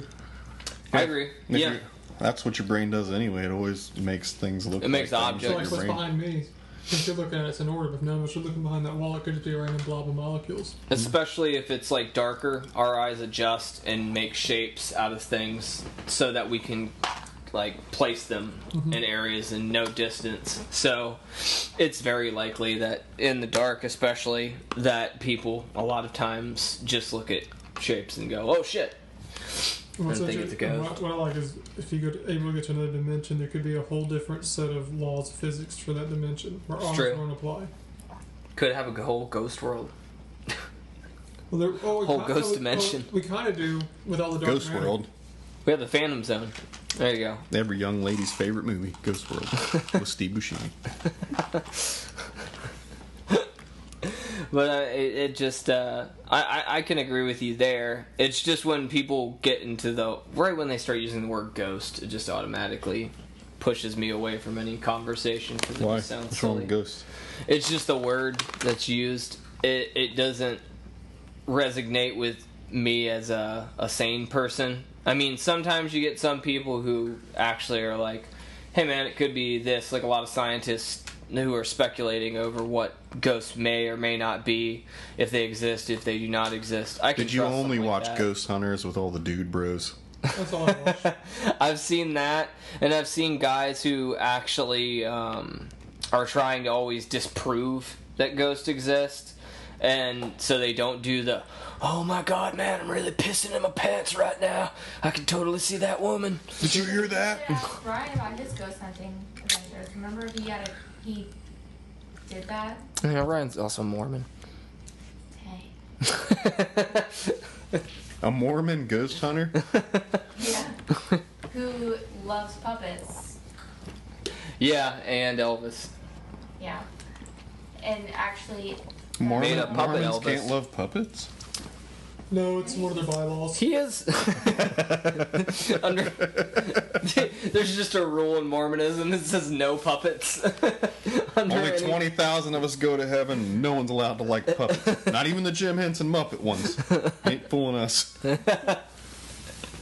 I agree. If Yeah. that's what your brain does anyway. It always makes things look. It makes like objects. things So in like your what's brain. behind me? Since you're looking at it, it's an order, but if none of us are looking behind that wall, it could just be a random blob of molecules. Especially if it's like darker, our eyes adjust and make shapes out of things so that we can like place them in areas in no distance. So it's very likely that in the dark, especially, that people a lot of times just look at shapes and go, "Oh shit." What's think it's a ghost. What I like is if you able to get to another dimension, there could be a whole different set of laws of physics for that dimension where all true. won't apply. Could have a whole ghost world. Well, Whole ghost dimension. We kind of do with all the dark Ghost matter. World. We have the Phantom Zone. There you go. Every young lady's favorite movie, Ghost World, with Steve Buscemi. But it just, I can agree with you there. It's just when people get into right when they start using the word ghost, it just automatically pushes me away from any conversation because it Why? just sounds What's wrong silly. with ghosts? It's just the word that's used. It doesn't resonate with me as a sane person. I mean, sometimes you get some people who actually are like, hey man, it could be this, like a lot of scientists who are speculating over what ghosts may or may not be, if they exist, if they do not exist. I can Did you trust only something like watch that. Ghost Hunters with all the dude bros? That's all I watch. I've seen that, and I've seen guys who actually are trying to always disprove that ghosts exist, and so they don't do the, oh my god, man, I'm really pissing in my pants right now. I can totally see that woman. Did you hear that? I asked Brian about his ghost hunting adventures. Remember he did that? Yeah, Ryan's also Mormon. Hey. A Mormon ghost hunter? Yeah. Who loves puppets. Yeah, and Elvis. Yeah. And actually, Made up puppet Mormons Elvis. can't love puppets? No, it's one of their bylaws. He is. There's just a rule in Mormonism that says no puppets. Only 20,000 of us go to heaven. No one's allowed to like puppets. Not even the Jim Henson Muppet ones. Ain't fooling us.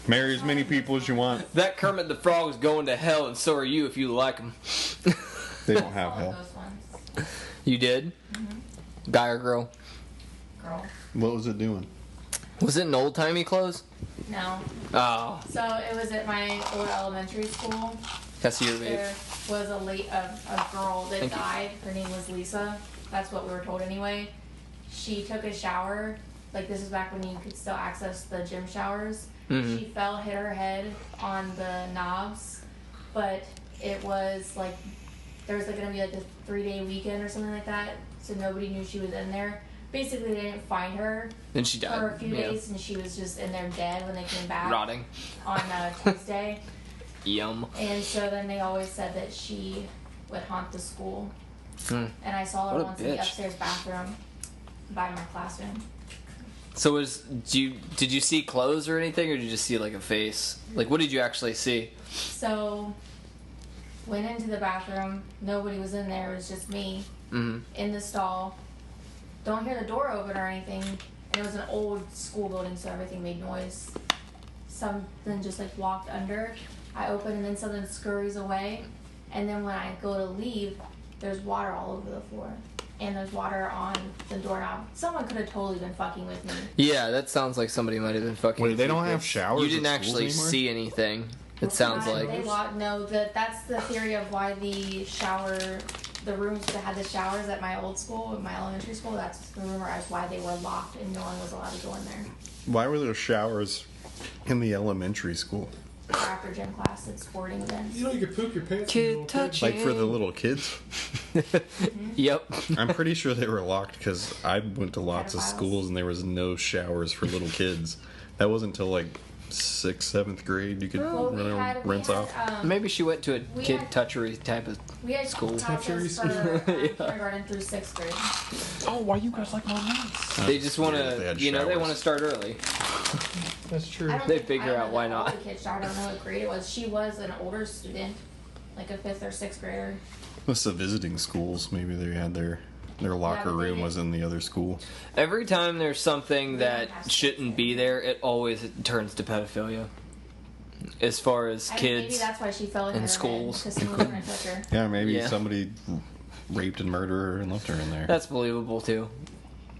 Marry as many people as you want. That Kermit the Frog is going to hell, and so are you if you like him. They don't have all of hell. those ones. You did? Guy or girl? Girl. What was it doing? Was it an old-timey clothes? No. Oh, So it was at my old elementary school. that's your babe. There was a girl that Thank you. died. Her name was Lisa. That's what we were told anyway. She took a shower like this is back when you could still access the gym showers. Mhm. She fell, hit her head on the knobs, but it was like there was like gonna be like a 3-day weekend or something like that, so nobody knew she was in there. Basically, they didn't find her Then she died. for a few Yeah. days, and she was just in there dead when they came back Rotting. on Tuesday. Yum. And so then they always said that she would haunt the school. Hmm. And I saw her What a once in the bitch. upstairs bathroom by my classroom. So did you see clothes or anything, or did you just see like a face? Like, what did you actually see? So went into the bathroom. Nobody was in there. It was just me Mm-hmm. in the stall. Don't hear the door open or anything. And it was an old school building, so everything made noise. Something just like walked under. I open and then something scurries away. And then when I go to leave, there's water all over the floor. And there's water on the doorknob. Someone could have totally been fucking with me. Yeah, that sounds like somebody might have been fucking. Wait, with they you, don't have 'cause showers You didn't at schools actually anymore? see anything. It sounds like. They no, that's the theory of why the rooms that had the showers at my old school, at my elementary school, that's the rumor as why they were locked and no one was allowed to go in there. Why were there showers in the elementary school? After gym class and sporting events. You know, you could poop your pants. Kid when you're a little touch. Like for the little kids? Yep. I'm pretty sure they were locked because I went to lots of Pedophiles. schools and there was no showers for little kids. That wasn't until like 6th, 7th grade you could Well, rinse off. Maybe she went to a We kid had- touchery type of. we had school. classes for kindergarten through 6th grade. Oh, why you guys like my niece? They just want weird if they to, had they showers. want to start early. That's true. I don't They think- figure I don't out know why that all not. the kids showered. I don't know what grade it was. She was an older student, like a 5th or 6th grader. What's the visiting schools? Maybe they had their locker but they room did- was in the other school. Every time there's something They that don't have shouldn't be there, it always turns to pedophilia. As far as I think maybe kids. that's why she fell in in her schools. Because someone was trying to touch her. Yeah, maybe Yeah. somebody raped and murdered her and left her in there. That's believable too.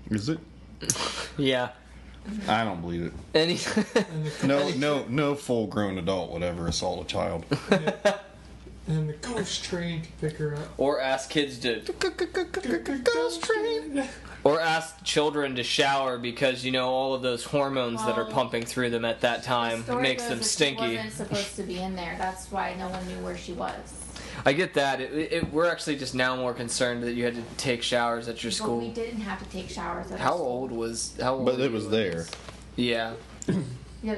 Is it? Yeah. I don't believe it. Any. And the, No full grown adult would ever assault a child. and the ghost train can pick her up. Or ask kids to. Ghost train. Or ask children to shower because, all of those hormones that are Well, pumping through them at that The time story makes goes them that stinky. She wasn't supposed to be in there. That's why no one knew where she was. I get that. We're actually just now more concerned that you had to take showers at your But we school. didn't have to take showers. At our How school. old was? How old? But were it was you? there. Yeah. Yeah,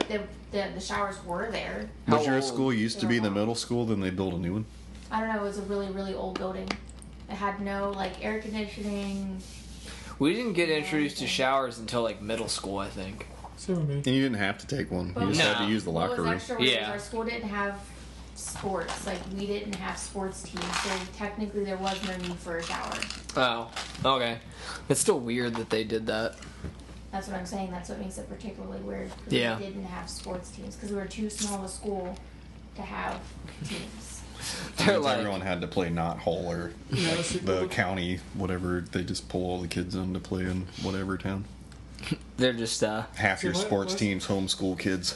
the showers were there. How Was your old? school used to be the middle school, then they built a new one? I don't know. It was a really, really old building. It had no air conditioning. We didn't get introduced to showers until like middle school, I think. So me. And you didn't have to take one. You just had to No. use the What locker was room. extra was Yeah. our school didn't have sports. Like we didn't have sports teams, so technically there was no need for a shower. Oh, okay. It's still weird that they did that. That's what I'm saying. That's what makes it particularly weird. 'Cause Yeah. We didn't have sports teams because we were too small of a school to have teams. They're Means like, everyone had to play Knot Hall or Yeah, like that's the- the county, whatever. They just pull all the kids in to play in whatever town. they're just Half your So sports what- teams homeschool kids.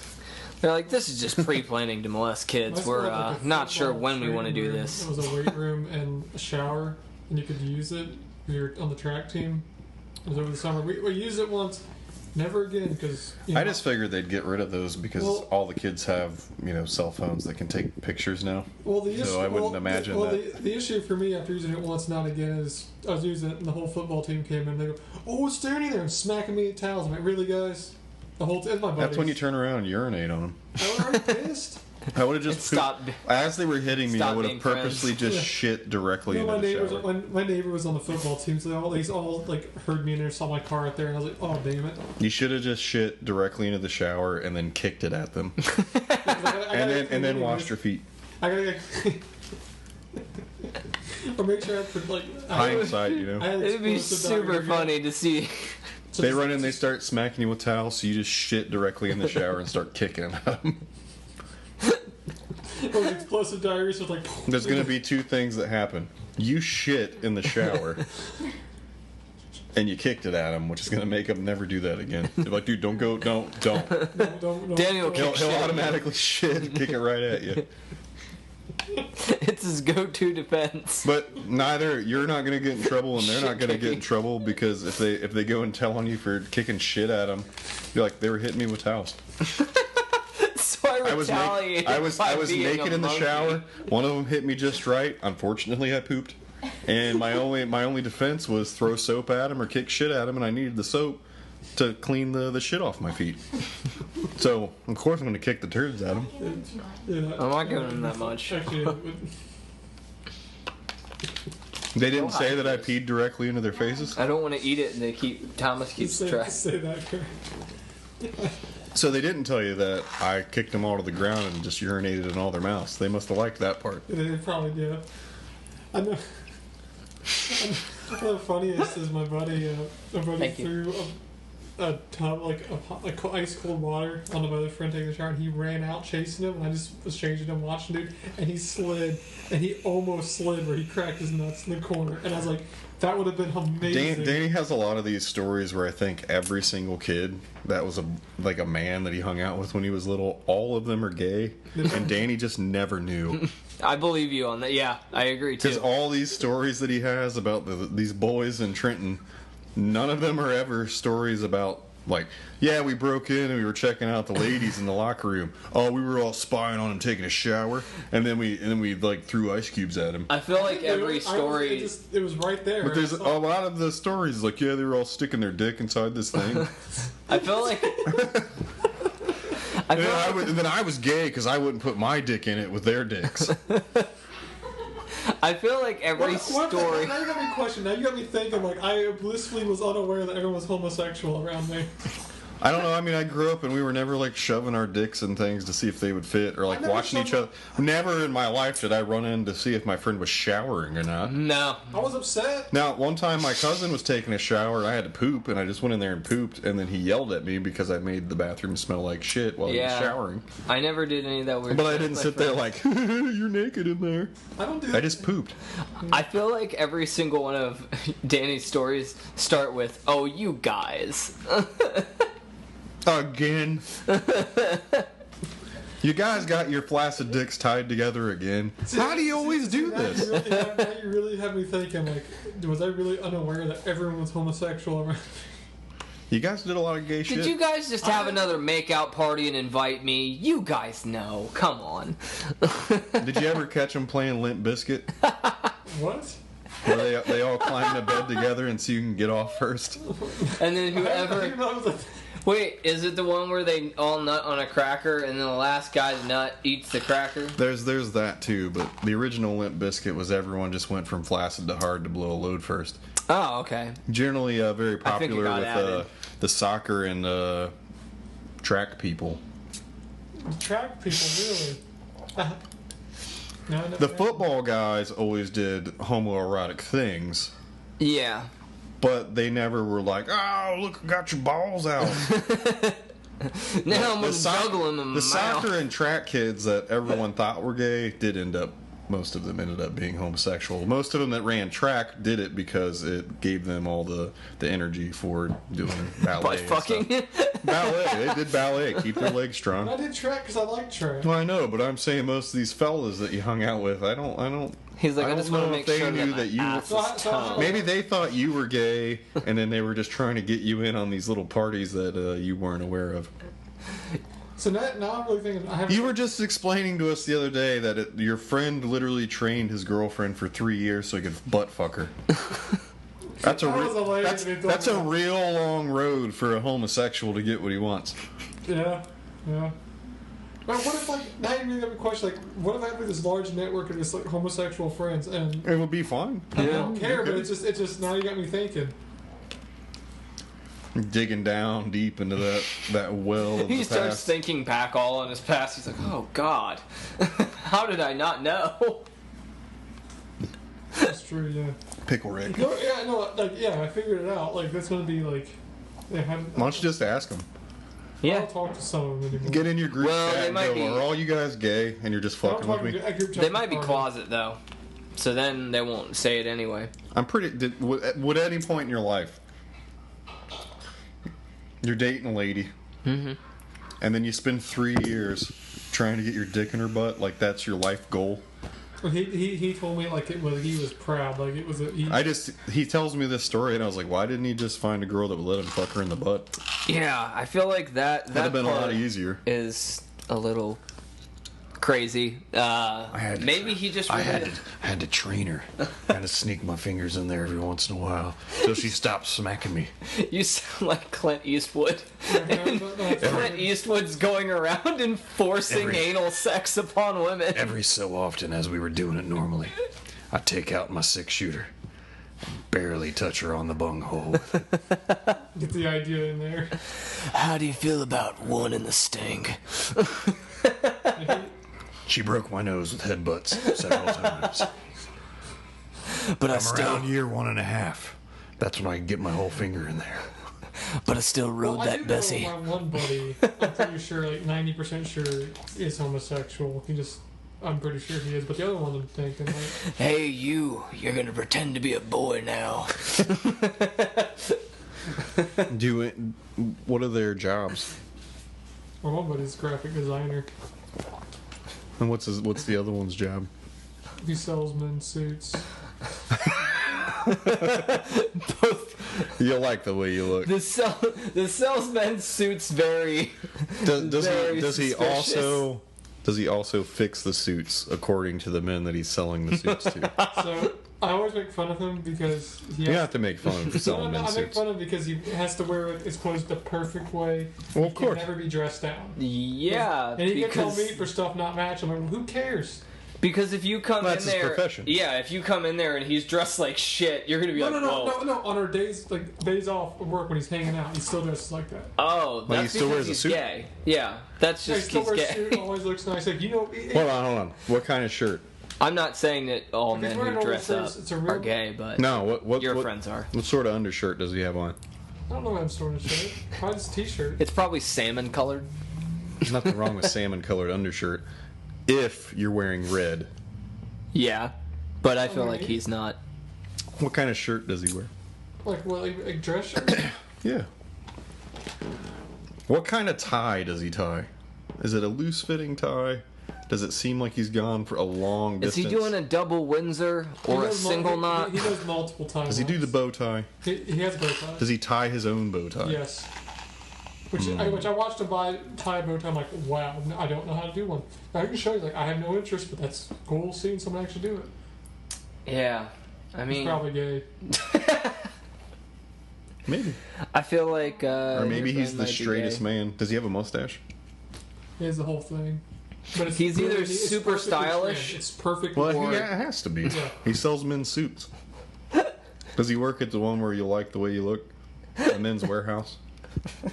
they're like, this is just pre-planning to molest My kids. school We're had, like, a not sure football when we want to training do room. this. It was a weight room and a shower, and you could use it if you're on the track team. It was over the summer. We used it once, never again because I just figured they'd get rid of those because Well- all the kids have, cell phones that can take pictures now. Well, the So issue, I wouldn't imagine that. The issue for me after using it once, not again, is I was using it and the whole football team came in and they go, "Oh, it's standing there and smacking me at towels." I'm like, "Really, guys?" The whole my buddies. That's when you turn around and urinate on them. I was already pissed. I would have just Stop. as they were hitting me. I Stop would being have purposely friends. just shit directly You know, into my the neighbors, shower. my neighbor was on the football team, so they all like heard me and they saw my car out there, and I was like, "Oh, damn it!" You should have just shit directly into the shower and then kicked it at them, I and then washed your feet. I gotta or make sure I put like Hindsight, I had It'd be explosive super diarrhea. funny to see. So They just- run in, they start smacking you with towels, so you just shit directly in the shower and start kicking them at them. It was explosive diarrhea, so it's like There's gonna be two things that happen. You shit in the shower, and you kicked it at him, which is gonna make him never do that again. They're like, dude, don't go, don't. don't, Daniel don't- kicked He'll shit. automatically shit and kick it right at you. It's his go-to defense. But neither you're not gonna get in trouble, and they're not gonna get in trouble because if they go and tell on you for kicking shit at them, you're like, they were hitting me with towels. So I retaliated. I was naked in the monkey. shower. One of them hit me just right. Unfortunately, I pooped, and my only defense was throw soap at him or kick shit at him, and I needed the soap to clean the shit off my feet. So of course I'm gonna kick the turds at him. Yeah, I'm not giving him that much. Actually, They didn't say that I peed directly into their faces. I don't want to eat it, and Thomas keeps track. say that. So they didn't tell you that I kicked them all to the ground and just urinated in all their mouths. They must have liked that part. They probably did. I know. The funniest is my buddy threw a tub, like ice cold water on my other friend taking a shower, and he ran out chasing him, and I just was changing him, watching dude, and he slid, and he almost slid where he cracked his nuts in the corner, and I was like, that would have been amazing. Danny has a lot of these stories where I think every single kid that was a man that he hung out with when he was little, all of them are gay, and Danny just never knew. I believe you on that. Yeah, I agree too. Because all these stories that he has about these boys in Trenton, none of them are ever stories about, like, yeah, we broke in and we were checking out the ladies in the locker room. Oh, we were all spying on him taking a shower, and then we like threw ice cubes at him. I feel like every story. It was right there. But there's a lot of the stories like, yeah, they were all sticking their dick inside this thing. I feel like. And then I was gay because I wouldn't put my dick in it with their dicks. I feel like every story. Now you got me questioning. Now you got me thinking. Like, I blissfully was unaware that everyone was homosexual around me. I don't know. I mean, I grew up and we were never like shoving our dicks in things to see if they would fit or like watching each other. Never in my life did I run in to see if my friend was showering or not. No. I was upset. Now, one time my cousin was taking a shower and I had to poop, and I just went in there and pooped, and then he yelled at me because I made the bathroom smell like shit while he was showering. I never did any of that weird But stuff I didn't sit there like, you're naked in there. I don't do that. I just pooped. I feel like every single one of Danny's stories start with, "Oh, you guys." Again. You guys got your flaccid dicks tied together again. How do you always do this? Now you really have me thinking, like, was I really unaware that everyone was homosexual around me? You guys did a lot of gay shit. Did you guys just have another make-out party and invite me? You guys know. Come on. Did you ever catch them playing Limp Bizkit? What? Where they all climb in a bed together and see who can get off first? And then whoever... I was like, Wait, is it the one where they all nut on a cracker and then the last guy's nut eats the cracker? There's that too, but the original Limp Bizkit was everyone just went from flaccid to hard to blow a load first. Oh, okay. Generally very popular with added. the soccer and track people. track people, really? No, I never The had football guys always did homoerotic things, Yeah. but they never were like, oh, look, I got your balls out. Now I'm going to juggle him in my The mouth. soccer and track kids that everyone thought were gay most of them ended up being homosexual. Most of them that ran track did it because it gave them all the energy for doing ballet. Butt and fucking? stuff. Ballet. They did ballet. Keep their legs strong. I did track because I like track. Well, I know, but I'm saying most of these fellas that you hung out with, I don't. He's like, I don't just want to know make if they sure knew that that my you- ass is toned. Maybe they thought you were gay, and then they were just trying to get you in on these little parties that you weren't aware of. So now I'm really thinking. I haven't. You were just explaining to us the other day that your friend literally trained his girlfriend for 3 years so he could butt fuck her. That's That was a lady that told that's me a that. real long road for a homosexual to get what he wants. Yeah. But what if, like, now you really got me question, like, what if I have like, this large network of just like homosexual friends and It would be fine. I don't care, but it's just now you got me thinking. Digging down deep into that well of He the starts past. thinking back all on his past. He's like, oh, God. How did I not know? That's true, yeah. Pickle Rick. No, yeah, no, like, yeah, I figured it out. Like, that's gonna be like, yeah. Why don't you just ask him? I Yeah. don't talk to some of them anymore. Get in your group Well, chat they and might go, be- are all you guys gay? And you're just I don't fucking with talk me? to group chat They might be party. closet, though. So then they won't say it anyway. I'm pretty... Would at any point in your life, you're dating a lady, and then you spend 3 years trying to get your dick in her butt, like that's your life goal, He told me like it was he was proud, like it was a. He tells me this story, and I was like, why didn't he just find a girl that would let him fuck her in the butt? Yeah, I feel like that That'd have been a lot part easier. is a little crazy. Maybe he just really I had to train her. I had to sneak my fingers in there every once in a while till she stopped smacking me. You sound like Clint Eastwood. Clint Eastwood's going around and forcing anal sex upon women. Every so often, as we were doing it normally, I'd take out my 6-shooter, barely touch her on the bunghole. Get the idea in there. How do you feel about one in the stink? She broke my nose with headbutts several times. But I'm around year 1.5. That's when I can get my whole finger in there. But I still rode I that do know Bessie. my one buddy, I'm pretty sure, like 90% sure, is homosexual. I'm pretty sure he is, but the other one I'm thinking, like, Hey, you're gonna pretend to be a boy now. What are their jobs? my one buddy's a graphic designer. And what's the other one's job? He sells men's suits. You like the way you look. The salesman's suit's very. Does he suspicious. also fix the suits according to the men that he's selling the suits to? So I always make fun of him because he You don't have to make fun of him for selling men's I make suits. fun of him because he has to wear his clothes the perfect way. Well, of He can course. never be dressed down. Yeah, And he gets on because me for stuff not matching. I'm like, who cares? because if you come That's in his there, profession. yeah, if you come in there and he's dressed like shit, you're gonna be like, whoa. No. On our days off of work when he's hanging out, he still dresses like that. Oh, But he that's still because wears a he's suit? gay. Yeah, that's Yeah, he just still he's wears a suit, gay. always looks nice. Like, Hold on. What kind of shirt? I'm not saying that all If he's men wearing who all dress the up shirts, it's a real- are gay, but No, what your friends are. What sort of undershirt does he have on? I don't know what I'm sort of shirt. Probably just a t-shirt. It's probably salmon colored. There's nothing wrong with salmon-colored undershirt if you're wearing red. Yeah, but I feel like Alright. he's not. What kind of shirt does he wear? Like dress shirt. Yeah. What kind of tie does he tie? Is it a loose-fitting tie? Does it seem like he's gone for a long Is distance? he doing a double Windsor or a single knot? He does multiple times. Does he do the bow tie? He has bow ties. Does he tie his own bow tie? Yes. Which I watched him tie a bow tie. I'm like, wow, I don't know how to do one. Now I can show you. Like, I have no interest, but that's cool seeing someone actually do it. Yeah, I He's mean, probably gay. Maybe. I feel like. Or maybe your he's friend the might be straightest gay. man. Does he have a mustache? He has the whole thing. But it's He's either it's super perfectly trimmed. stylish- It's perfect. Well, Or- he has to be. Yeah. He sells men's suits. Does he work at the one where you like the way you look? The Men's Warehouse?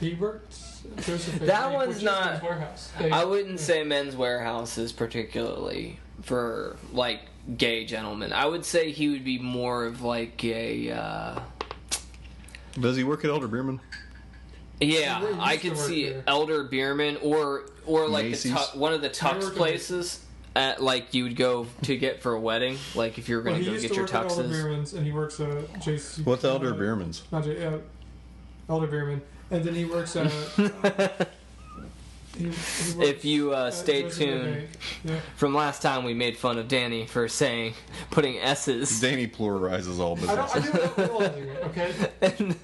He worked. Joseph That Avery, one's which is not- Men's Warehouse. I wouldn't say Men's Warehouse is particularly for like gay gentlemen. I would say he would be more of like a. Does he work at Elder Beerman? Yeah, He used I to could work see there. Elder Beerman or like Macy's? one of the He tux worked places at like you would go to get for a wedding. Like if you were Well, gonna he go used get to your work at Elder tuxes. Beerman's, and he works at JC. What's Elder Beerman's? Not Elder Beerman, and then he works at. he works If you at stay Joseph tuned, Bank. Yeah. from last time we made fun of Danny for putting S's Danny pluralizes all I do businesses. it realizing it, okay? and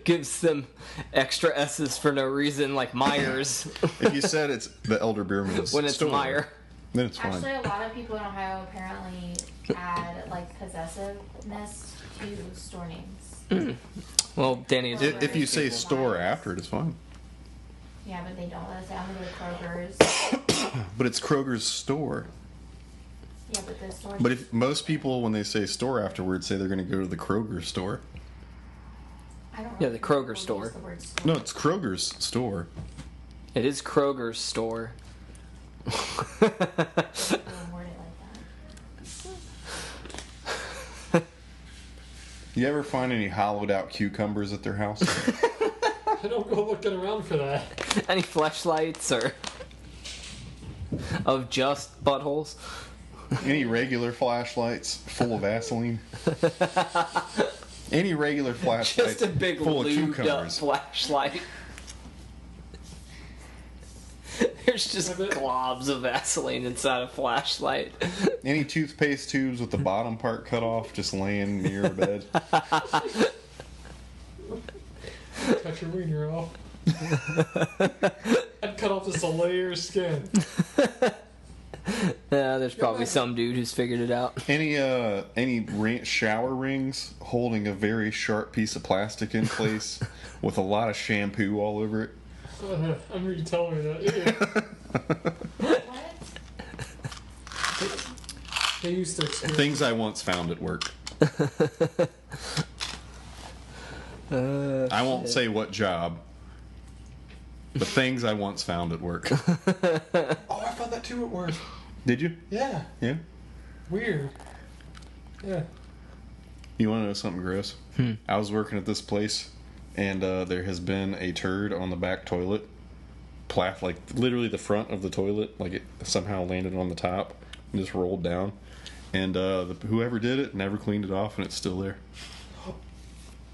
gives them extra S's for no reason, like Myers If you said it's the Elder Beerman's when it's store, Meyer. then it's fine. Actually, a lot of people in Ohio apparently add like possessiveness to store names. Well, Danny is. If you say People store Myers. after it, it's fine. Yeah, but they don't let us say I'm gonna go to Kroger's. But it's Kroger's store. Yeah, but the store. But if most people, when they say store afterwards, say they're going to go to the Kroger store. I don't Yeah, know the if Kroger people store. use the word store. No, it's Kroger's store. It is Kroger's store. They don't word it like that. You ever find any hollowed out cucumbers at their house? I don't go looking around for that. Any flashlights or of just buttholes? Any regular flashlights full of Vaseline? Any regular flashlights Just a big full of lubed up cucumbers? flashlight. There's just globs of Vaseline inside a flashlight. Any toothpaste tubes with the bottom part cut off, just laying near a bed. Cut your wiener off. I'd cut off just a layer of skin. Yeah, there's probably some dude who's figured it out. Any shower rings holding a very sharp piece of plastic in place with a lot of shampoo all over it. I remember you telling me that. Yeah. What? They used to experience. Things I once found at work. I won't say what job, but things I once found at work. Oh, I found that too at work. Did you? Yeah. Yeah. Weird. Yeah. You want to know something gross? I was working at this place, and there has been a turd on the back toilet. Like literally the front of the toilet, like it somehow landed on the top and just rolled down. And whoever did it never cleaned it off, and it's still there.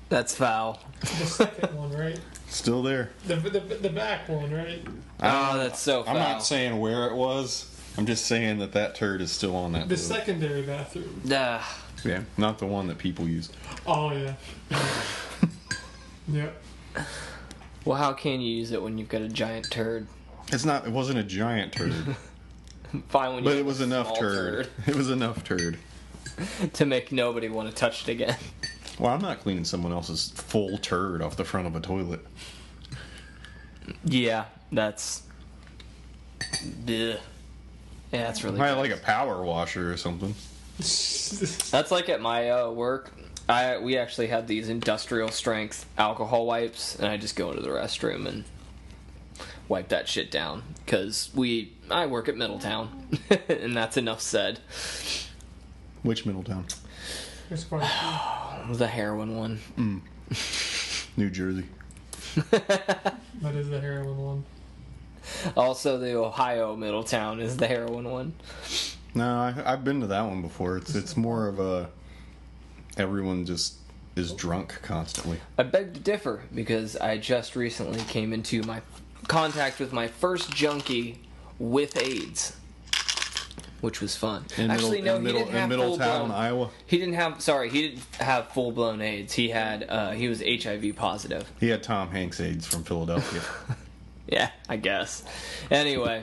That's foul. The second one, right? Still there. The back one, right? Oh, that's so foul. I'm not saying where it was. I'm just saying that turd is still on that The toilet. secondary bathroom. Yeah. Yeah, not the one that people use. Oh, yeah. Yep. Well, how can you use it when you've got a giant turd? It wasn't a giant turd, Fine when you but have it was a enough small turd. It was enough turd. to make nobody want to touch it again. Well, I'm not cleaning someone else's full turd off the front of a toilet. Yeah, that's. Bleh. Yeah, that's really. Probably like a power washer or something. That's like at my work. We actually have these industrial strength alcohol wipes, and I just go into the restroom and wipe that shit down because I work at Middletown, and that's enough said. Which Middletown? There's quite a few. The heroin one. New Jersey. That is the heroin one. Also, the Ohio Middletown is the heroin one. No, I've been to that one before. It's more of a everyone just is drunk constantly. I beg to differ because I just recently came into my contact with my first junkie with AIDS, which was fun. Actually, no, he didn't have Middletown, full-blown. Iowa. He didn't have full blown AIDS. He was HIV positive. He had Tom Hanks AIDS from Philadelphia. Yeah, I guess. Anyway,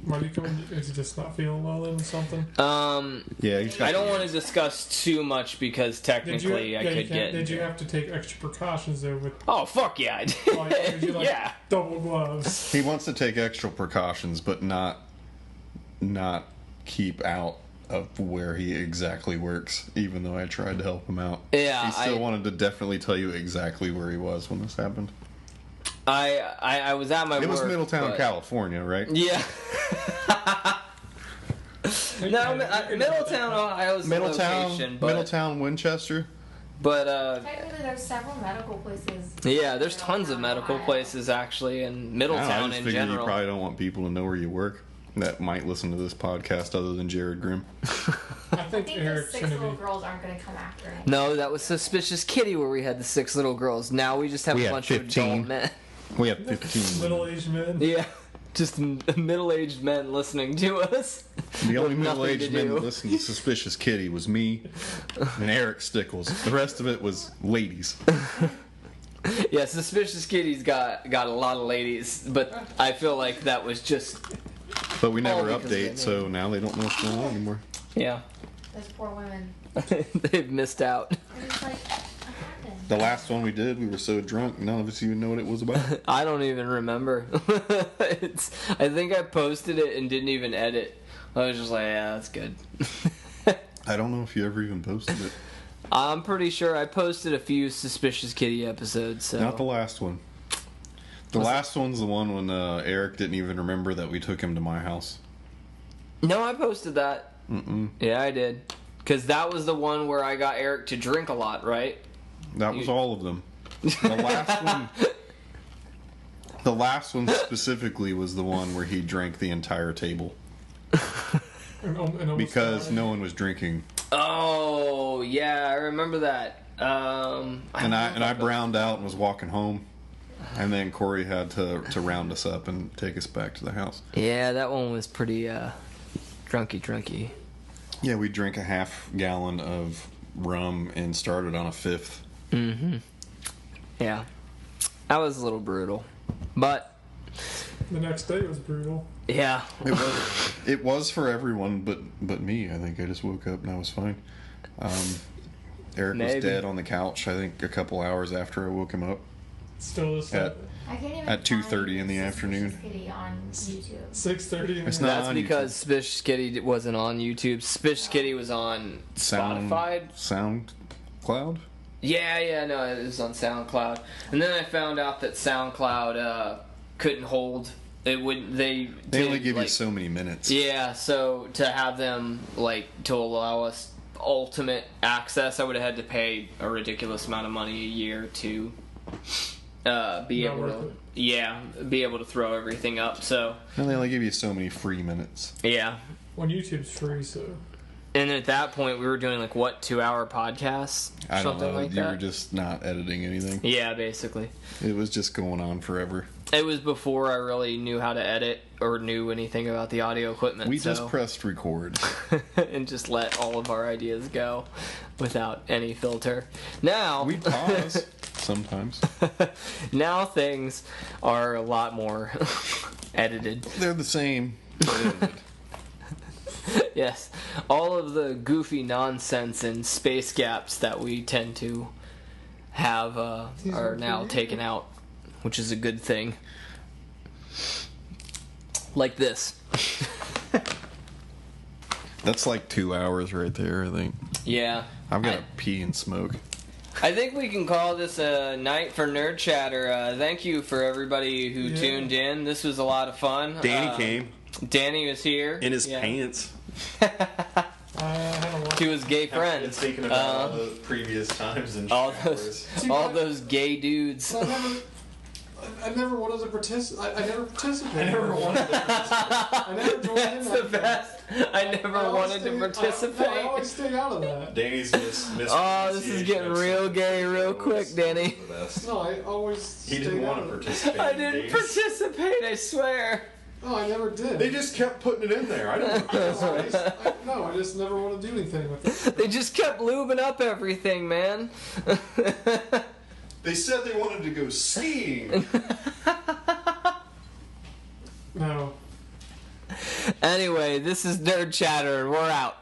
Why do you come in? Is he just not feeling well then or something? Yeah, he's got I don't want to discuss too much because technically I could get. Did you have to take extra precautions there with Oh fuck yeah! I did. did you, Yeah. double gloves? He wants to take extra precautions, but not keep out of where he exactly works. Even though I tried to help him out, Yeah, he still wanted to definitely tell you exactly where he was when this happened. I was at my work. It was Middletown, but- California, right? Yeah. No, Middletown, Ohio is the location, but Middletown, Winchester. Technically, there's several medical places. Yeah, there's tons of medical places actually in I don't Middletown know, I just in figure general. you probably don't want people to know where you work that might listen to this podcast other than Jared Grimm. I I think think the Eric's 6 gonna little be. girls aren't going to come after him. No, that was Suspicious Kitty where we had the 6 little girls. Now we just have We a had bunch 15. of adult men. We have 15. Middle-aged men. Yeah, just middle-aged men listening to us. The only with nothing middle-aged to men do. that listened to Suspicious Kitty was me and Eric Stickles. The rest of it was ladies. Yeah, Suspicious Kitty's got a lot of ladies, but I feel like that was just But we never because of update, it, so now they don't know what's going on anymore. yeah. Those poor women. They've missed out. They're just like, what happened? The last one we did, we were so drunk, none of us even know what it was about. I don't even remember. I think I posted it and didn't even edit. I was just like, yeah, that's good. I don't know if you ever even posted it. I'm pretty sure I posted a few Suspicious Kitty episodes. So. Not the last one. The last one's the one when Eric didn't even remember that we took him to my house. No, I posted that. Mm-mm. Yeah, I did. Because that was the one where I got Eric to drink a lot, right? That was all of them. The last one... The last one specifically was the one where he drank the entire table. And almost Because died. no one was drinking. Oh, yeah, I remember that. And I browned out and was walking home. And then Corey had to round us up and take us back to the house. Yeah, that one was pretty drunky. Yeah, we drank a half gallon of rum and started on a fifth. Mm-hmm. Yeah. That was a little brutal. But The next day was brutal. yeah. It was for everyone but me. I think I just woke up and I was fine. Eric Maybe. was dead on the couch, I think a couple hours after I woke him up. Still this At- I can't even At 2:30 in the find afternoon. Suspicious Kitty on YouTube. 6:30. It's not That's on because Spish Skitty wasn't on YouTube. Spish Skitty was on Spotify. SoundCloud? Yeah, no, it was on SoundCloud. And then I found out that SoundCloud couldn't hold. It wouldn't. They only give you like, so many minutes. Yeah, so to have them to allow us ultimate access, I would have had to pay a ridiculous amount of money a year to be Not able worth to be able to throw everything up. So And they only give you so many free minutes. yeah. When YouTube's free, so. And at that point, we were doing 2-hour podcasts, I don't something know. like You that. were just not editing anything. Yeah, basically. It was just going on forever. It was before I really knew how to edit or knew anything about the audio equipment. We so. just pressed record. and just let all of our ideas go without any filter. Now We pause sometimes. now things are a lot more edited. They're the same. but edited. Yes, all of the goofy nonsense and space gaps that we tend to have are now taken out, which is a good thing. Like this. That's like 2 hours right there, I think. Yeah. I've got to pee and smoke. I think we can call this a night for Nerd Chatter. Thank you for everybody who tuned in. This was a lot of fun. Danny came Danny was here. in his pants. I had a lot. To his gay friends. thinking about all those previous times and all those gay dudes. I never wanted to participate. I never participated. I never wanted to participate. I never joined in. That's the best. I never wanted to participate. I always stay out of that. Danny's Oh, this is getting real gay real quick, Danny. No, I always. He didn't want to participate. I didn't participate, I swear. No, I never did. They just kept putting it in there. I didn't participate. I just never want to do anything with it. They just kept lubing up everything, man. They said they wanted to go skiing. No. Anyway, this is Nerd Chatter, and we're out.